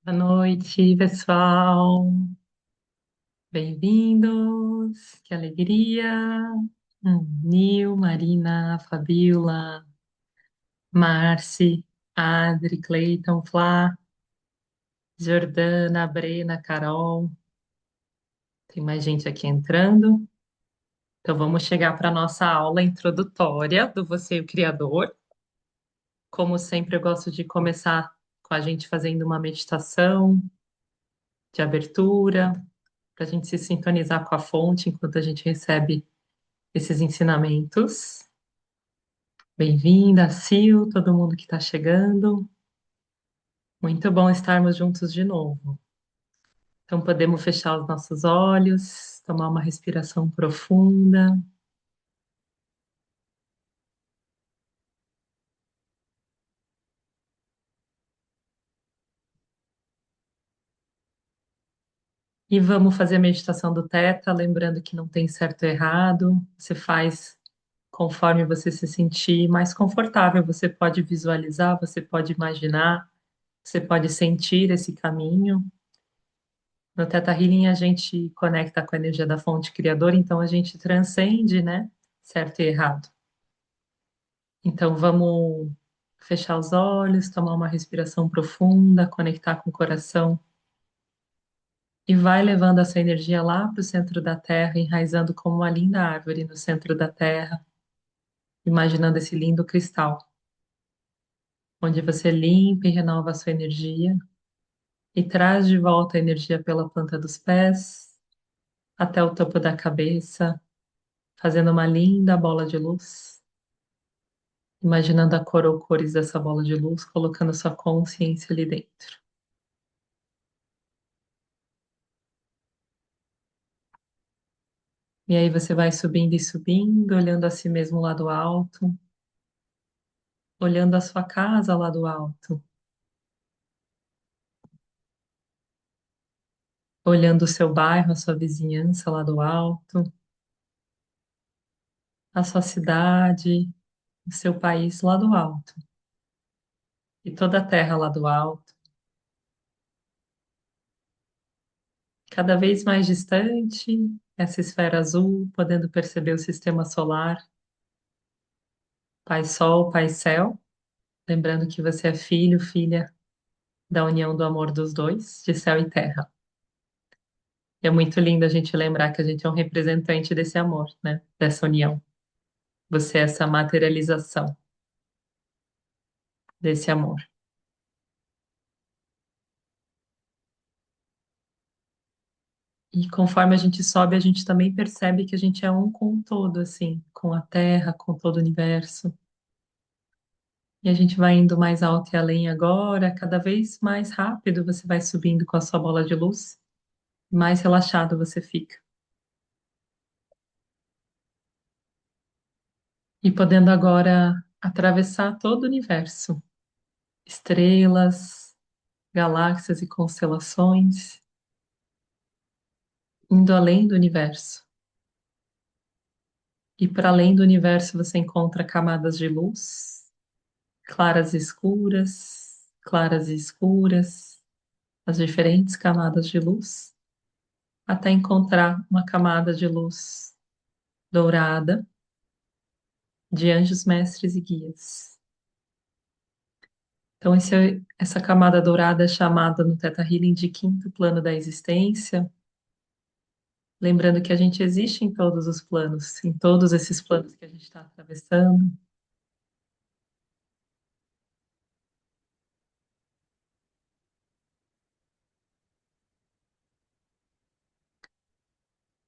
Boa noite, pessoal. Bem-vindos. Que alegria. Nil, Marina, Fabiola, Marci, Adri, Cleiton, Flá, Jordana, Brena, Carol. Tem mais gente aqui entrando. Então vamos chegar para a nossa aula introdutória do Você e o Criador. Como sempre, eu gosto de começar com a gente fazendo uma meditação de abertura, para a gente se sintonizar com a fonte enquanto a gente recebe esses ensinamentos. Bem-vinda, Sil, todo mundo que está chegando. Muito bom estarmos juntos de novo. Então, podemos fechar os nossos olhos, tomar uma respiração profunda e vamos fazer a meditação do Theta, lembrando que não tem certo ou errado. Você faz conforme você se sentir mais confortável. Você pode visualizar, você pode imaginar, você pode sentir esse caminho. No Theta Healing a gente conecta com a energia da fonte criadora, então a gente transcende, né? Certo e errado. Então vamos fechar os olhos, tomar uma respiração profunda, conectar com o coração e vai levando essa energia lá para o centro da Terra, enraizando como uma linda árvore no centro da Terra, imaginando esse lindo cristal, onde você limpa e renova a sua energia e traz de volta a energia pela planta dos pés até o topo da cabeça, fazendo uma linda bola de luz, imaginando a cor ou cores dessa bola de luz, colocando sua consciência ali dentro. E aí você vai subindo e subindo, olhando a si mesmo lá do alto, olhando a sua casa lá do alto, olhando o seu bairro, a sua vizinhança lá do alto, a sua cidade, o seu país lá do alto, e toda a terra lá do alto, cada vez mais distante, essa esfera azul, podendo perceber o sistema solar, Pai Sol, Pai Céu, lembrando que você é filho, filha da união do amor dos dois, de céu e terra. E é muito lindo a gente lembrar que a gente é um representante desse amor, né? Dessa união. Você é essa materialização desse amor. E conforme a gente sobe, a gente também percebe que a gente é um com o todo, assim, com a Terra, com todo o universo. E a gente vai indo mais alto e além agora, cada vez mais rápido você vai subindo com a sua bola de luz, mais relaxado você fica. E podendo agora atravessar todo o universo, estrelas, galáxias e constelações, indo além do universo. E para além do universo você encontra camadas de luz, claras e escuras, as diferentes camadas de luz, até encontrar uma camada de luz dourada de anjos, mestres e guias. Então, essa camada dourada é chamada no Theta Healing de quinto plano da existência, lembrando que a gente existe em todos os planos, em todos esses planos que a gente está atravessando.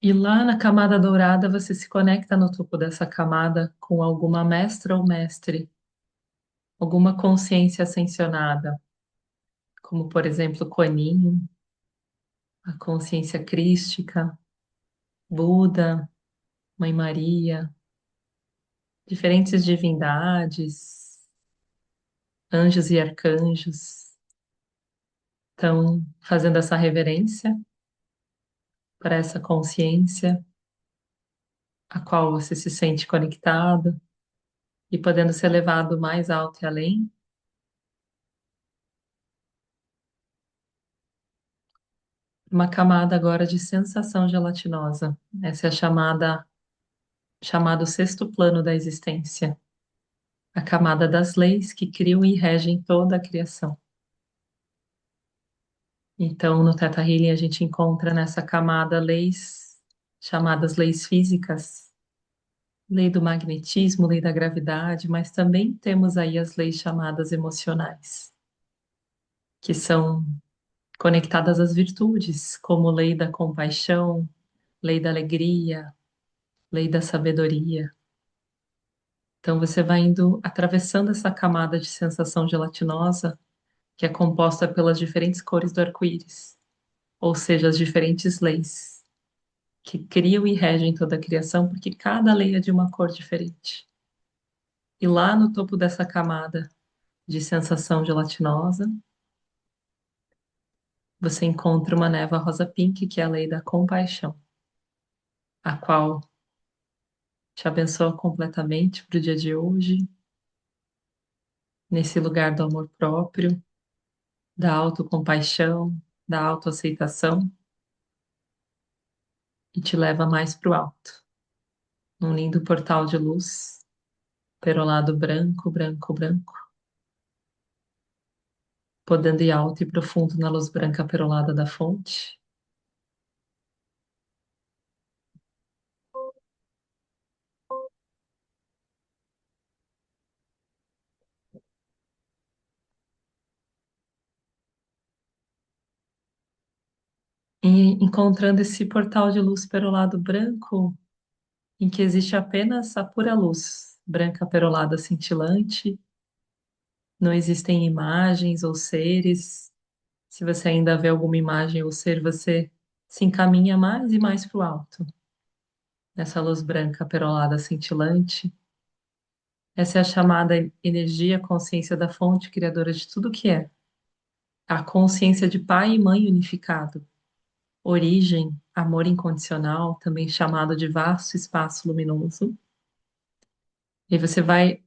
E lá na camada dourada você se conecta no topo dessa camada com alguma mestra ou mestre, alguma consciência ascensionada, como por exemplo Kuan Yin, a consciência crística, Buda, Mãe Maria, diferentes divindades, anjos e arcanjos, estão fazendo essa reverência para essa consciência a qual você se sente conectado e podendo ser levado mais alto e além. Uma camada agora de sensação gelatinosa. Essa é a chamado sexto plano da existência, a camada das leis que criam e regem toda a criação. Então, no Theta Healing, a gente encontra nessa camada leis chamadas leis físicas, lei do magnetismo, lei da gravidade, mas também temos aí as leis chamadas emocionais, que são conectadas às virtudes, como lei da compaixão, lei da alegria, lei da sabedoria. Então, você vai indo atravessando essa camada de sensação gelatinosa, que é composta pelas diferentes cores do arco-íris, ou seja, as diferentes leis que criam e regem toda a criação, porque cada lei é de uma cor diferente. E lá no topo dessa camada de sensação gelatinosa, você encontra uma névoa rosa pink, que é a lei da compaixão, a qual te abençoa completamente para o dia de hoje, nesse lugar do amor próprio, da autocompaixão, da autoaceitação, e te leva mais para o alto, num lindo portal de luz, perolado branco, branco, branco, podendo ir alto e profundo na luz branca perolada da fonte. E encontrando esse portal de luz perolado branco, em que existe apenas a pura luz, branca perolada cintilante, não existem imagens ou seres. Se você ainda vê alguma imagem ou ser, você se encaminha mais e mais para o alto, nessa luz branca perolada cintilante. Essa é a chamada energia consciência da fonte criadora de tudo que é. A consciência de pai e mãe unificado. Origem, amor incondicional, também chamado de vasto espaço luminoso. E você vai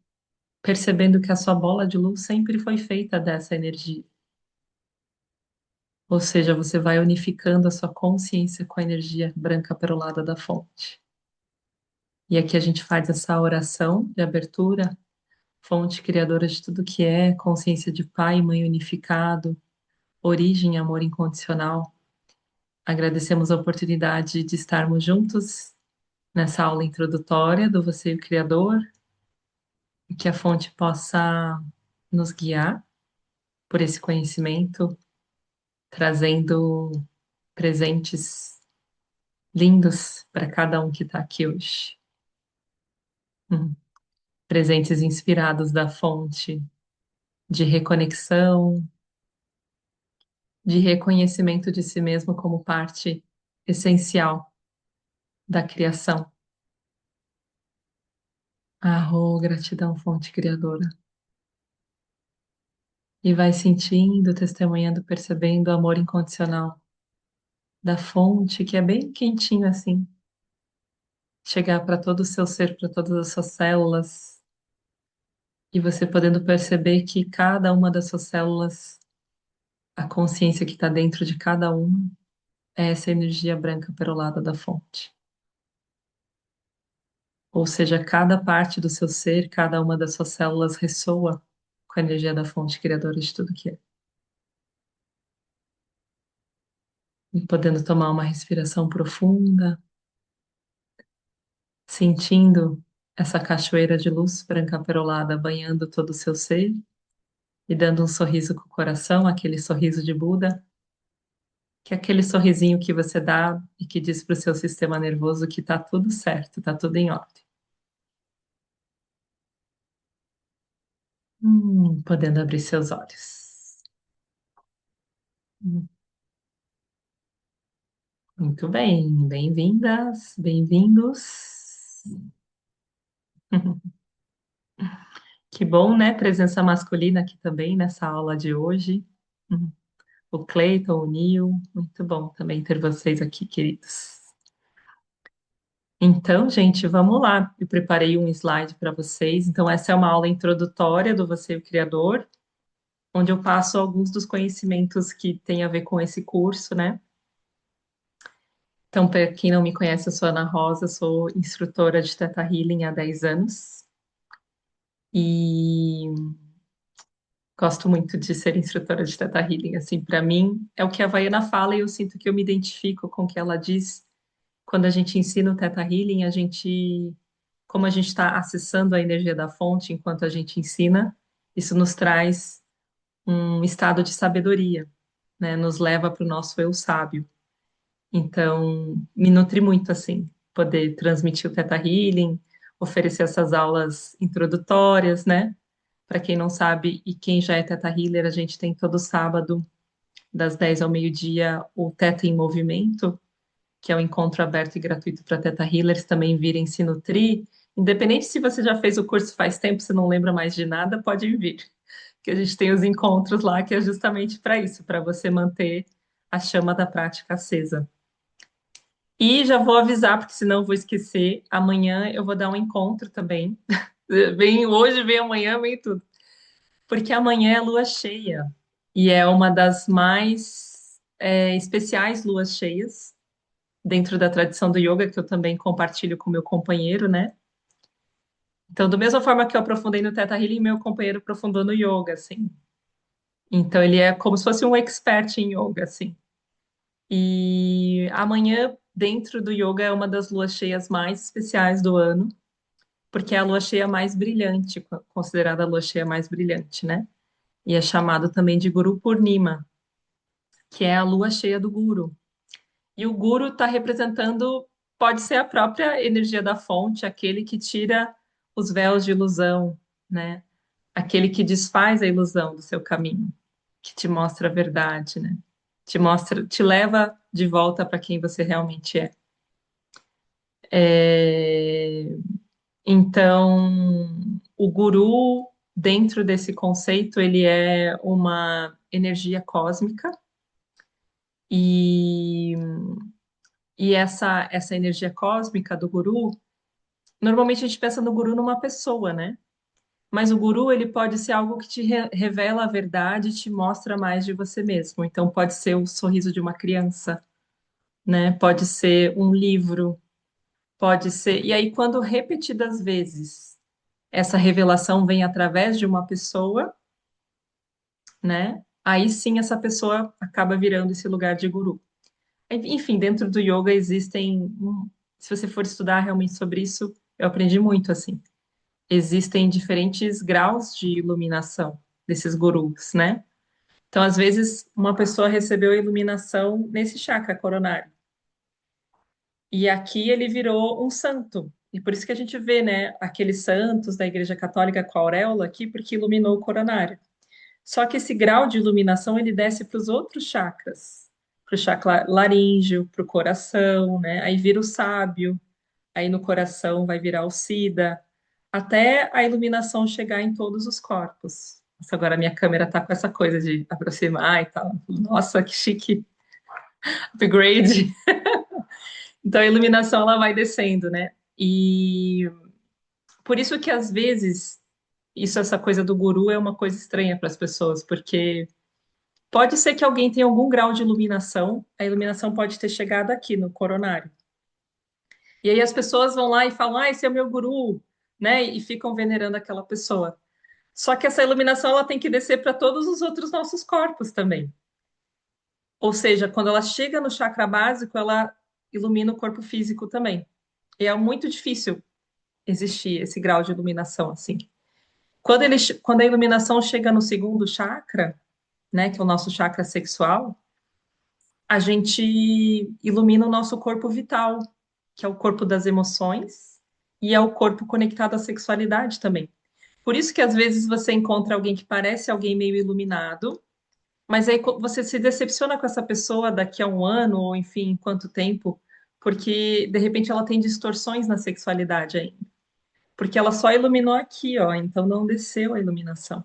percebendo que a sua bola de luz sempre foi feita dessa energia. Ou seja, você vai unificando a sua consciência com a energia branca perolada da fonte. E aqui a gente faz essa oração de abertura, fonte criadora de tudo que é, consciência de pai e mãe unificado, origem, amor incondicional. Agradecemos a oportunidade de estarmos juntos nessa aula introdutória do Você e o Criador, e que a fonte possa nos guiar por esse conhecimento, trazendo presentes lindos para cada um que está aqui hoje. Uhum. Presentes inspirados da fonte, de reconexão, de reconhecimento de si mesmo como parte essencial da criação. Gratidão, fonte criadora. E vai sentindo, testemunhando, percebendo o amor incondicional da fonte, que é bem quentinho assim, chegar para todo o seu ser, para todas as suas células, e você podendo perceber que cada uma das suas células, a consciência que está dentro de cada uma, é essa energia branca perolada da fonte. Ou seja, cada parte do seu ser, cada uma das suas células ressoa com a energia da fonte criadora de tudo que é. E podendo tomar uma respiração profunda, sentindo essa cachoeira de luz branca perolada banhando todo o seu ser e dando um sorriso com o coração, aquele sorriso de Buda, que é aquele sorrisinho que você dá e que diz para o seu sistema nervoso que está tudo certo, está tudo em ordem. Podendo abrir seus olhos. Hum, Muito bem, bem-vindas, bem-vindos. Que bom, né? Presença masculina aqui também nessa aula de hoje. Uhum. O Cleiton, o Nil, muito bom também ter vocês aqui, queridos. Então, gente, vamos lá. Eu preparei um slide para vocês. Então, essa é uma aula introdutória do Você, o Criador, onde eu passo alguns dos conhecimentos que têm a ver com esse curso, né? Então, para quem não me conhece, eu sou Ana Rosa, sou instrutora de Theta Healing há 10 anos e gosto muito de ser instrutora de Theta Healing. Assim, para mim, é o que a Havaiana fala e eu sinto que eu me identifico com o que ela diz. Quando a gente ensina o Theta Healing, como a gente está acessando a energia da fonte enquanto a gente ensina, isso nos traz um estado de sabedoria, né? Nos leva para o nosso eu sábio. Então, me nutre muito, assim, poder transmitir o Theta Healing, oferecer essas aulas introdutórias, né? Para quem não sabe e quem já é Theta Healer, a gente tem todo sábado, das 10 ao meio-dia, o Theta em Movimento, que é um encontro aberto e gratuito para Theta Healers também virem se nutrir. Independente se você já fez o curso faz tempo, você não lembra mais de nada, pode vir. Que a gente tem os encontros lá, que é justamente para isso, para você manter a chama da prática acesa. E já vou avisar, porque senão eu vou esquecer. Amanhã eu vou dar um encontro também. Vem hoje, vem amanhã, vem tudo. Porque amanhã é lua cheia. E é uma das mais especiais luas cheias dentro da tradição do yoga, que eu também compartilho com meu companheiro, né? Então, da mesma forma que eu aprofundei no Theta Healing, meu companheiro aprofundou no yoga, assim. Então, ele é como se fosse um expert em yoga, assim. E amanhã, dentro do yoga, é uma das luas cheias mais especiais do ano, porque é a lua cheia mais brilhante, considerada a lua cheia mais brilhante, né? E é chamado também de Guru Purnima, que é a lua cheia do Guru. E o Guru está representando, pode ser a própria energia da fonte, aquele que tira os véus de ilusão, né? Aquele que desfaz a ilusão do seu caminho, que te mostra a verdade, né? Te mostra, te leva de volta para quem você realmente é. É, Então, o guru, dentro desse conceito, ele é uma energia cósmica e, e essa energia cósmica do guru, normalmente a gente pensa no guru numa pessoa, né? Mas o guru, ele pode ser algo que te revela a verdade e te mostra mais de você mesmo. Então, pode ser o sorriso de uma criança, né? Pode ser um livro, pode ser. E aí, quando repetidas vezes essa revelação vem através de uma pessoa, né? Aí sim essa pessoa acaba virando esse lugar de guru. Enfim, dentro do yoga existem, se você for estudar realmente sobre isso, eu aprendi muito assim. Existem diferentes graus de iluminação desses gurus, né? Então, às vezes, uma pessoa recebeu a iluminação nesse chakra coronário. E aqui ele virou um santo. E por isso que a gente vê, né, aqueles santos da Igreja Católica com a auréola aqui, porque iluminou o coronário. Só que esse grau de iluminação ele desce para os outros chakras, para o chakra laríngeo, para o coração, né? Aí vira o sábio, aí no coração vai virar o sida, até a iluminação chegar em todos os corpos. Nossa, agora a minha câmera tá com essa coisa de aproximar e tal. Nossa, que chique, upgrade. Então a iluminação ela vai descendo, né? E por isso que às vezes essa coisa do guru é uma coisa estranha para as pessoas, porque pode ser que alguém tenha algum grau de iluminação, a iluminação pode ter chegado aqui no coronário. E aí as pessoas vão lá e falam, ah, esse é o meu guru, né? E ficam venerando aquela pessoa. Só que essa iluminação ela tem que descer para todos os outros nossos corpos também. Ou seja, quando ela chega no chakra básico, ela ilumina o corpo físico também. E é muito difícil existir esse grau de iluminação assim. Quando a iluminação chega no segundo chakra, né, que é o nosso chakra sexual, a gente ilumina o nosso corpo vital, que é o corpo das emoções, e é o corpo conectado à sexualidade também. Por isso que às vezes você encontra alguém que parece alguém meio iluminado, mas aí você se decepciona com essa pessoa daqui a um ano, ou enfim, quanto tempo, porque de repente ela tem distorções na sexualidade ainda. Porque ela só iluminou aqui, ó, então não desceu a iluminação.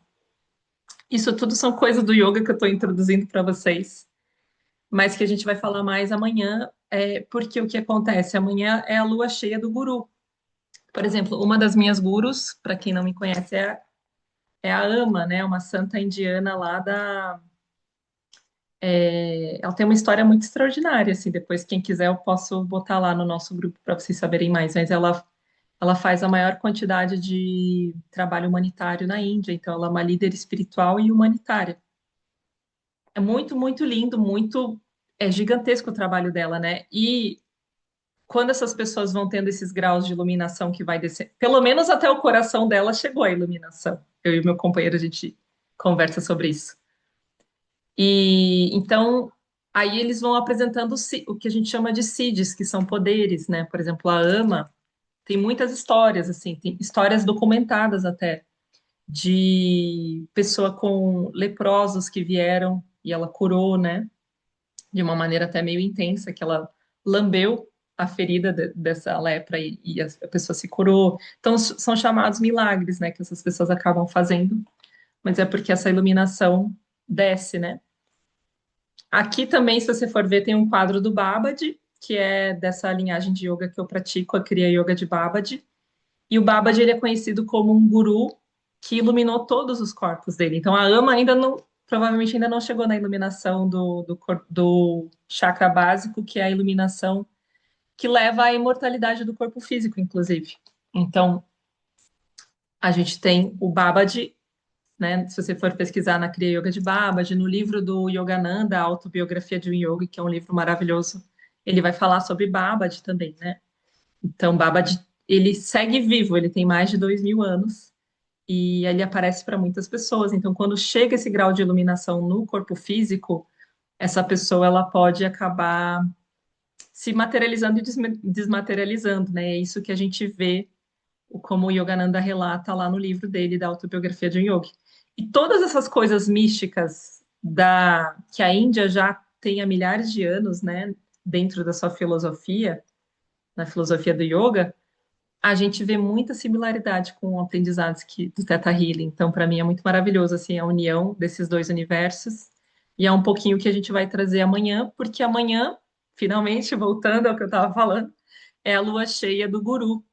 Isso tudo são coisas do yoga que eu estou introduzindo para vocês, mas que a gente vai falar mais amanhã, porque o que acontece? Amanhã é a lua cheia do guru. Por exemplo, uma das minhas gurus, para quem não me conhece, é a Ama, né? Uma santa indiana lá Ela tem uma história muito extraordinária, assim, depois quem quiser eu posso botar lá no nosso grupo para vocês saberem mais, mas ela faz a maior quantidade de trabalho humanitário na Índia, então ela é uma líder espiritual e humanitária. É muito, muito lindo, muito é gigantesco o trabalho dela, né? E quando essas pessoas vão tendo esses graus de iluminação que vai descer, pelo menos até o coração dela chegou a iluminação. Eu e meu companheiro a gente conversa sobre isso. E então aí eles vão apresentando o que a gente chama de seeds, que são poderes, né? Por exemplo, a Ama tem muitas histórias assim, tem histórias documentadas até de pessoa com leprosos que vieram e ela curou, né? De uma maneira até meio intensa, que ela lambeu a ferida dessa lepra e a pessoa se curou. Então, são chamados milagres, né, que essas pessoas acabam fazendo, mas é porque essa iluminação desce, né? Aqui também, se você for ver, tem um quadro do Babaji, que é dessa linhagem de yoga que eu pratico, a Kriya Yoga de Babaji. E o Babaji, ele é conhecido como um guru que iluminou todos os corpos dele. Então, a Ama ainda não, provavelmente ainda não chegou na iluminação do chakra básico, que é a iluminação que leva à imortalidade do corpo físico, inclusive. Então, a gente tem o Babaji, né? Se você for pesquisar na Kriya Yoga de Babaji, no livro do Yogananda, a Autobiografia de um Yogi, que é um livro maravilhoso, ele vai falar sobre Babaji também, né? Então, Babaji, ele segue vivo, ele tem mais de 2.000 anos e ele aparece para muitas pessoas. Então, quando chega esse grau de iluminação no corpo físico, essa pessoa ela pode acabar se materializando e desmaterializando, né? É isso que a gente vê, como o Yogananda relata lá no livro dele, da Autobiografia de um Yogi. E todas essas coisas místicas que a Índia já tem há milhares de anos, né? Dentro da sua filosofia, na filosofia do yoga, a gente vê muita similaridade com aprendizados do Theta Healing. Então, para mim é muito maravilhoso assim a união desses dois universos. E é um pouquinho que a gente vai trazer amanhã, porque amanhã, finalmente, voltando ao que eu estava falando, é a lua cheia do Guru.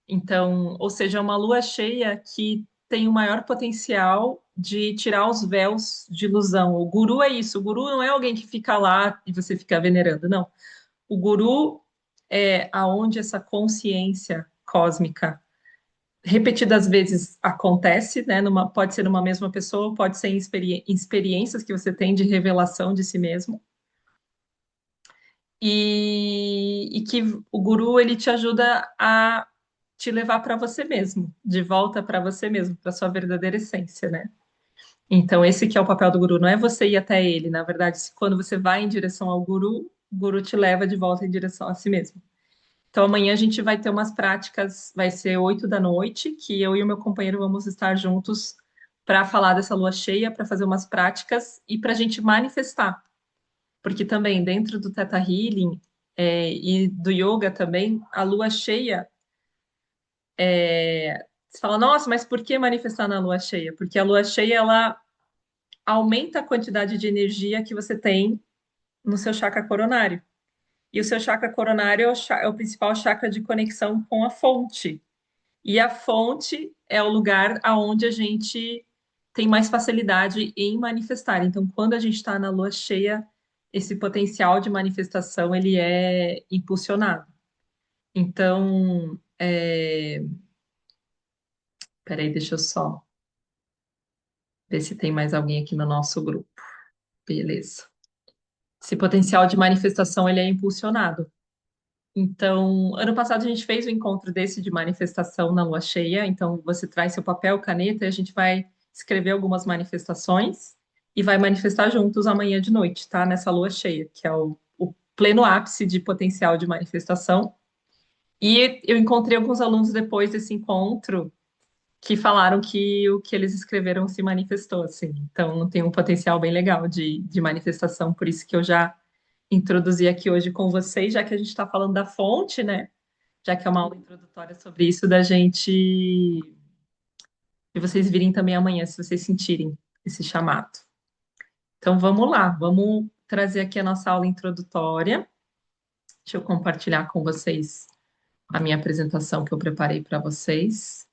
Então, ou seja, é uma lua cheia que tem o maior potencial de tirar os véus de ilusão. O guru é isso. O guru não é alguém que fica lá e você fica venerando, não. O guru é aonde essa consciência cósmica repetidas vezes acontece, né? Pode ser numa mesma pessoa, pode ser em experiências que você tem de revelação de si mesmo. E que o guru ele te ajuda a te levar para você mesmo, de volta para você mesmo, para sua verdadeira essência, né? Então, esse que é o papel do guru, não é você ir até ele, na verdade, quando você vai em direção ao guru, o guru te leva de volta em direção a si mesmo. Então, amanhã a gente vai ter umas práticas, vai ser 8 da noite, que eu e o meu companheiro vamos estar juntos para falar dessa lua cheia, para fazer umas práticas e para a gente manifestar. Porque também, dentro do Theta Healing e do yoga também, a lua cheia, você fala, nossa, mas por que manifestar na lua cheia? Porque a lua cheia, ela aumenta a quantidade de energia que você tem no seu chakra coronário. E o seu chakra coronário é o principal chakra de conexão com a fonte. E a fonte é o lugar aonde a gente tem mais facilidade em manifestar. Então, quando a gente está na lua cheia, esse potencial de manifestação ele é impulsionado. Então, peraí, deixa eu só ver se tem mais alguém aqui no nosso grupo. Beleza. Esse potencial de manifestação ele é impulsionado. Então, ano passado a gente fez um encontro desse de manifestação na lua cheia. Então, você traz seu papel, caneta, e a gente vai escrever algumas manifestações e vai manifestar juntos amanhã de noite, tá? Nessa lua cheia, que é o pleno ápice de potencial de manifestação. E eu encontrei alguns alunos depois desse encontro que falaram que o que eles escreveram se manifestou, assim. Então, tem um potencial bem legal de manifestação, por isso que eu já introduzi aqui hoje com vocês, já que a gente está falando da fonte, né? Já que é uma aula introdutória sobre isso, da gente. E vocês virem também amanhã, se vocês sentirem esse chamado. Então, vamos lá, vamos trazer aqui a nossa aula introdutória. Deixa eu compartilhar com vocês a minha apresentação que eu preparei para vocês.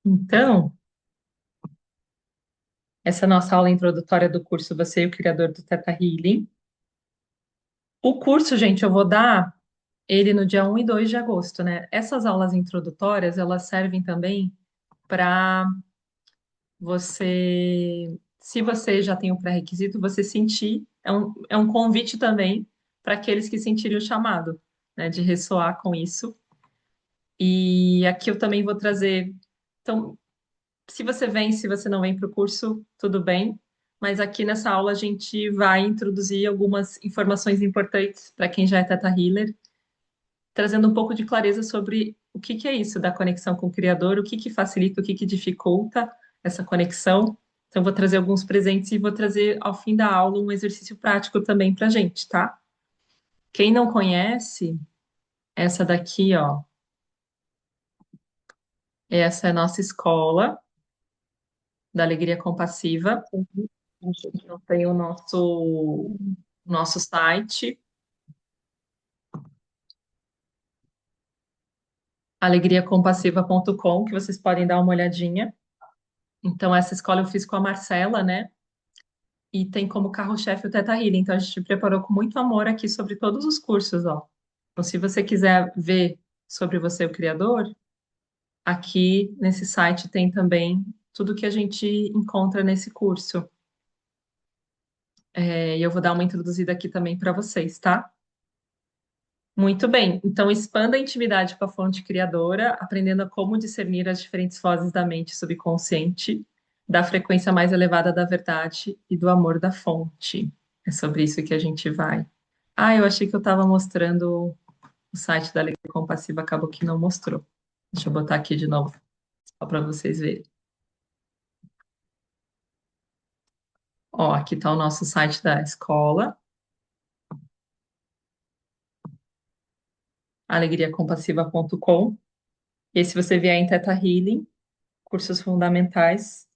Então, essa é a nossa aula introdutória do curso Você e o Criador do Theta Healing. O curso, gente, eu vou dar ele no dia 1 e 2 de agosto, né? Essas aulas introdutórias, elas servem também para você, se você já tem o pré-requisito, você sentir, é um convite também para aqueles que sentirem o chamado, né, de ressoar com isso. E aqui eu também vou trazer. Então, se você vem, se você não vem para o curso, tudo bem. Mas aqui nessa aula a gente vai introduzir algumas informações importantes para quem já é Teta Healer, trazendo um pouco de clareza sobre o que que é isso da conexão com o Criador, o que que facilita, o que que dificulta essa conexão. Então, vou trazer alguns presentes e vou trazer ao fim da aula um exercício prático também para a gente, tá? Quem não conhece, essa daqui, ó, essa é a nossa escola da Alegria Compassiva. Então, tem o nosso site, alegriacompassiva.com, que vocês podem dar uma olhadinha. Então, essa escola eu fiz com a Marcela, né? E tem como carro-chefe o Teta Healing. Então, a gente preparou com muito amor aqui sobre todos os cursos, ó. Então, se você quiser ver sobre você, o criador, aqui nesse site tem também tudo que a gente encontra nesse curso. E eu vou dar uma introduzida aqui também para vocês, tá? Muito bem. Então, expanda a intimidade com a fonte criadora, aprendendo a como discernir as diferentes vozes da mente subconsciente, da frequência mais elevada da verdade e do amor da fonte. É sobre isso que a gente vai. Ah, eu achei que eu estava mostrando o site da Alegria Compassiva, acabou que não mostrou. Deixa eu botar aqui de novo, só para vocês verem. Ó, aqui está o nosso site da escola, alegriacompassiva.com. E se você vier em Theta Healing, cursos fundamentais,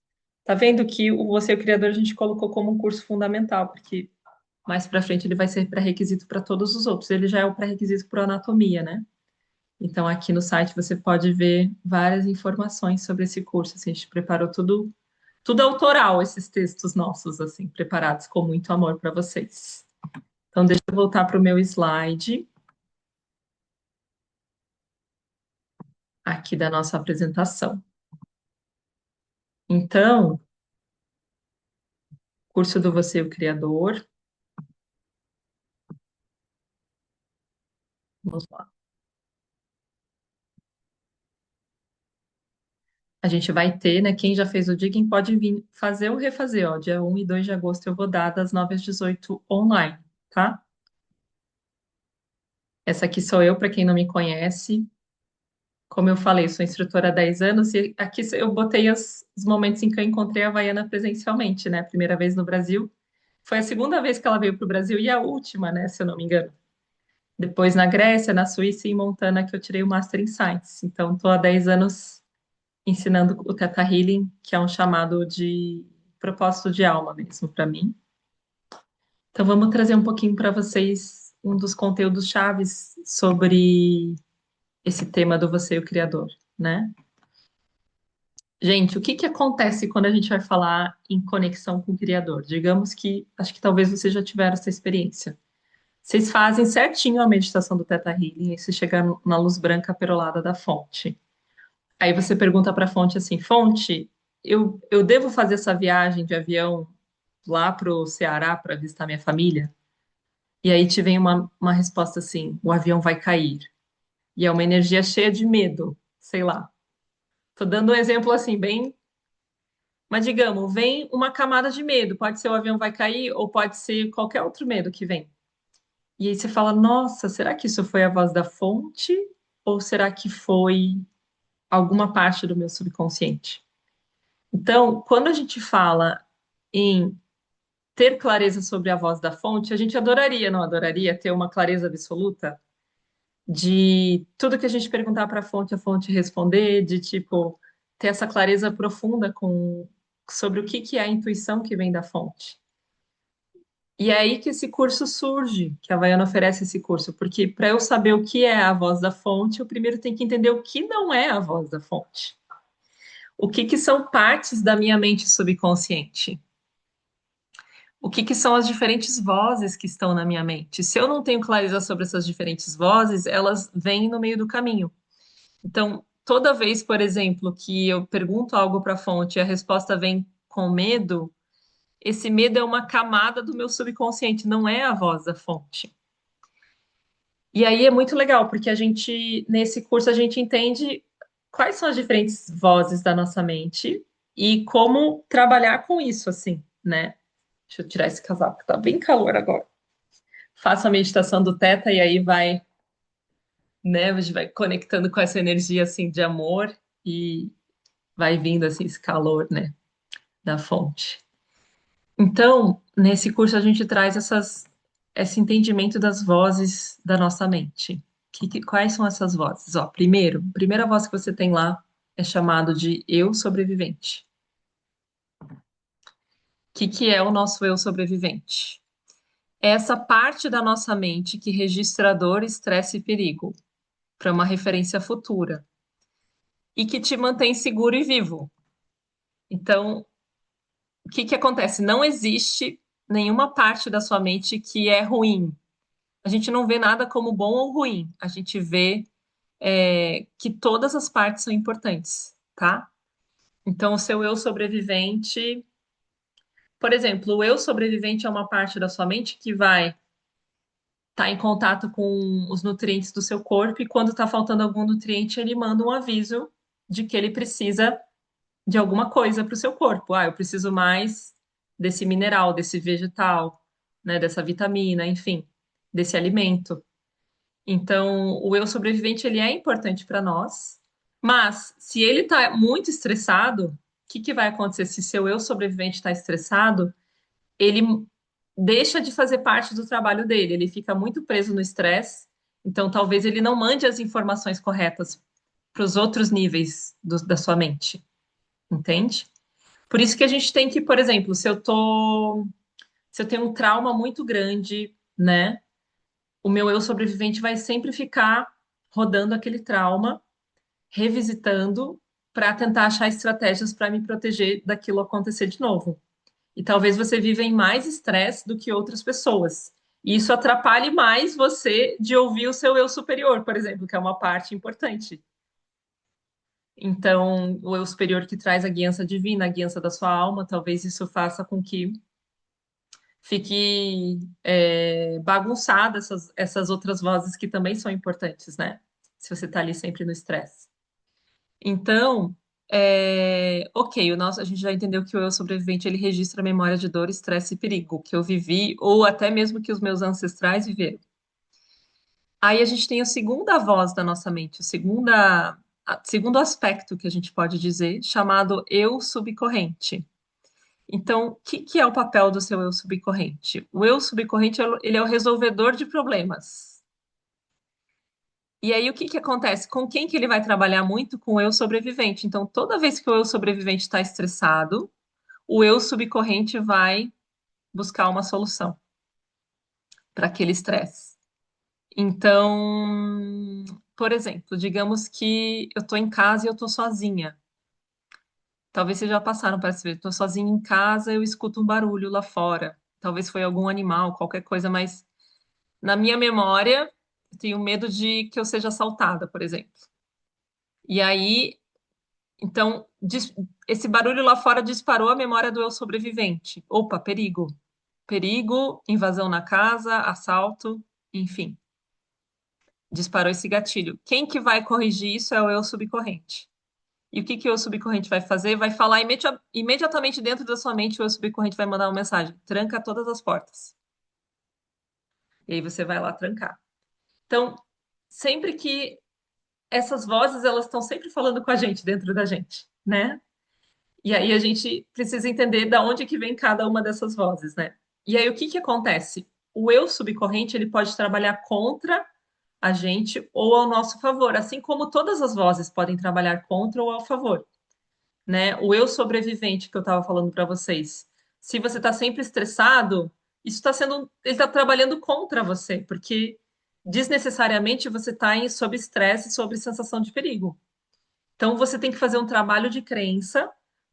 tá vendo que o Você é o Criador a gente colocou como um curso fundamental, porque mais para frente ele vai ser pré-requisito para todos os outros. Ele já é o pré-requisito para anatomia, né? Então aqui no site você pode ver várias informações sobre esse curso. Assim, a gente preparou tudo autoral, esses textos nossos, assim, preparados com muito amor para vocês. Então deixa eu voltar para o meu slide aqui da nossa apresentação. Então, curso do Você, o Criador. Vamos lá. A gente vai ter, né? Quem já fez o Digging pode vir fazer ou refazer, ó. Dia 1 e 2 de agosto eu vou dar das 9 às 18 online, tá? Essa aqui sou eu, para quem não me conhece. Como eu falei, sou instrutora há 10 anos e aqui eu botei os momentos em que eu encontrei a Havaiana presencialmente, né? Primeira vez no Brasil. Foi a segunda vez que ela veio para o Brasil e a última, né? Se eu não me engano. Depois na Grécia, na Suíça e em Montana que eu tirei o Master in Science. Então, estou há 10 anos ensinando o Theta Healing, que é um chamado de propósito de alma mesmo para mim. Então, vamos trazer um pouquinho para vocês um dos conteúdos chaves sobre esse tema do Você e o Criador, né? Gente, o que que acontece quando a gente vai falar em conexão com o Criador? Digamos que, acho que talvez vocês já tiveram essa experiência. Vocês fazem certinho a meditação do Theta Healing e você chega na luz branca perolada da fonte. Aí você pergunta para a fonte assim, fonte, eu devo fazer essa viagem de avião lá para o Ceará para visitar minha família? E aí te vem uma resposta assim, o avião vai cair. E é uma energia cheia de medo, sei lá. Tô dando um exemplo assim, bem. Mas digamos, vem uma camada de medo. Pode ser o avião vai cair ou pode ser qualquer outro medo que vem. E aí você fala, nossa, será que isso foi a voz da fonte? Ou será que foi alguma parte do meu subconsciente? Então, quando a gente fala em ter clareza sobre a voz da fonte, a gente adoraria, não adoraria ter uma clareza absoluta de tudo que a gente perguntar para a fonte responder, de tipo ter essa clareza profunda sobre o que que é a intuição que vem da fonte. E é aí que esse curso surge, que a Havaiana oferece esse curso, porque para eu saber o que é a voz da fonte, eu primeiro tenho que entender o que não é a voz da fonte. O que que são partes da minha mente subconsciente? O que que são as diferentes vozes que estão na minha mente? Se eu não tenho clareza sobre essas diferentes vozes, elas vêm no meio do caminho. Então, toda vez, por exemplo, que eu pergunto algo para a fonte e a resposta vem com medo, esse medo é uma camada do meu subconsciente, não é a voz da fonte. E aí é muito legal, porque nesse curso, a gente entende quais são as diferentes vozes da nossa mente e como trabalhar com isso, assim, né? Deixa eu tirar esse casaco, tá bem calor agora. Faça a meditação do Teta e aí né, a gente vai conectando com essa energia, assim, de amor e vai vindo, assim, esse calor, né, da fonte. Então, nesse curso a gente traz esse entendimento das vozes da nossa mente. Quais são essas vozes? Ó, a primeira voz que você tem lá é chamado de eu sobrevivente. Que é o nosso eu sobrevivente? É essa parte da nossa mente que registra dor, estresse e perigo para uma referência futura e que te mantém seguro e vivo. Então, o que que acontece? Não existe nenhuma parte da sua mente que é ruim. A gente não vê nada como bom ou ruim. A gente vê que todas as partes são importantes, tá? Então, o seu eu sobrevivente, por exemplo, o eu sobrevivente é uma parte da sua mente que vai estar em contato com os nutrientes do seu corpo e quando está faltando algum nutriente, ele manda um aviso de que ele precisa de alguma coisa para o seu corpo. Ah, eu preciso mais desse mineral, desse vegetal, né, dessa vitamina, enfim, desse alimento. Então, o eu sobrevivente ele é importante para nós, mas se ele está muito estressado, o que que vai acontecer se seu eu sobrevivente está estressado? Ele deixa de fazer parte do trabalho dele, ele fica muito preso no estresse, então talvez ele não mande as informações corretas para os outros níveis da sua mente, entende? Por isso que a gente tem que, por exemplo, se eu tenho um trauma muito grande, né? O meu eu sobrevivente vai sempre ficar rodando aquele trauma, revisitando, para tentar achar estratégias para me proteger daquilo acontecer de novo. E talvez você viva em mais estresse do que outras pessoas. E isso atrapalhe mais você de ouvir o seu eu superior, por exemplo, que é uma parte importante. Então, o eu superior que traz a guiança divina, a guiança da sua alma, talvez isso faça com que fique bagunçada essas outras vozes que também são importantes, né? Se você está ali sempre no estresse. Então, ok, a gente já entendeu que o eu sobrevivente ele registra a memória de dor, estresse e perigo que eu vivi ou até mesmo que os meus ancestrais viveram. Aí a gente tem a segunda voz da nossa mente, segundo aspecto que a gente pode dizer, chamado eu subcorrente. Então, o que é o papel do seu eu subcorrente? O eu subcorrente, ele é o resolvedor de problemas. E aí, o que que acontece? Com quem que ele vai trabalhar muito? Com o eu sobrevivente. Então, toda vez que o eu sobrevivente está estressado, o eu subcorrente vai buscar uma solução para aquele estresse. Então, por exemplo, digamos que eu estou em casa e eu estou sozinha. Talvez vocês já passaram para ver. Estou sozinha em casa, eu escuto um barulho lá fora. Talvez foi algum animal, qualquer coisa, mas na minha memória, eu tenho medo de que eu seja assaltada, por exemplo. E aí, então, esse barulho lá fora disparou a memória do eu sobrevivente. Opa, perigo. Perigo, invasão na casa, assalto, enfim. Disparou esse gatilho. Quem que vai corrigir isso é o eu subcorrente. E o que que o eu subcorrente vai fazer? Vai falar imediatamente dentro da sua mente, o eu subcorrente vai mandar uma mensagem: tranca todas as portas. E aí você vai lá trancar. Então, sempre que essas vozes, elas estão sempre falando com a gente dentro da gente, né? E aí a gente precisa entender da onde que vem cada uma dessas vozes, né? E aí o que que acontece? O eu subcorrente, ele pode trabalhar contra a gente ou ao nosso favor, assim como todas as vozes podem trabalhar contra ou ao favor, né? O eu sobrevivente que eu estava falando para vocês. Se você está sempre estressado, isso está sendo, ele está trabalhando contra você, porque desnecessariamente você está sob estresse, sob sensação de perigo. Então você tem que fazer um trabalho de crença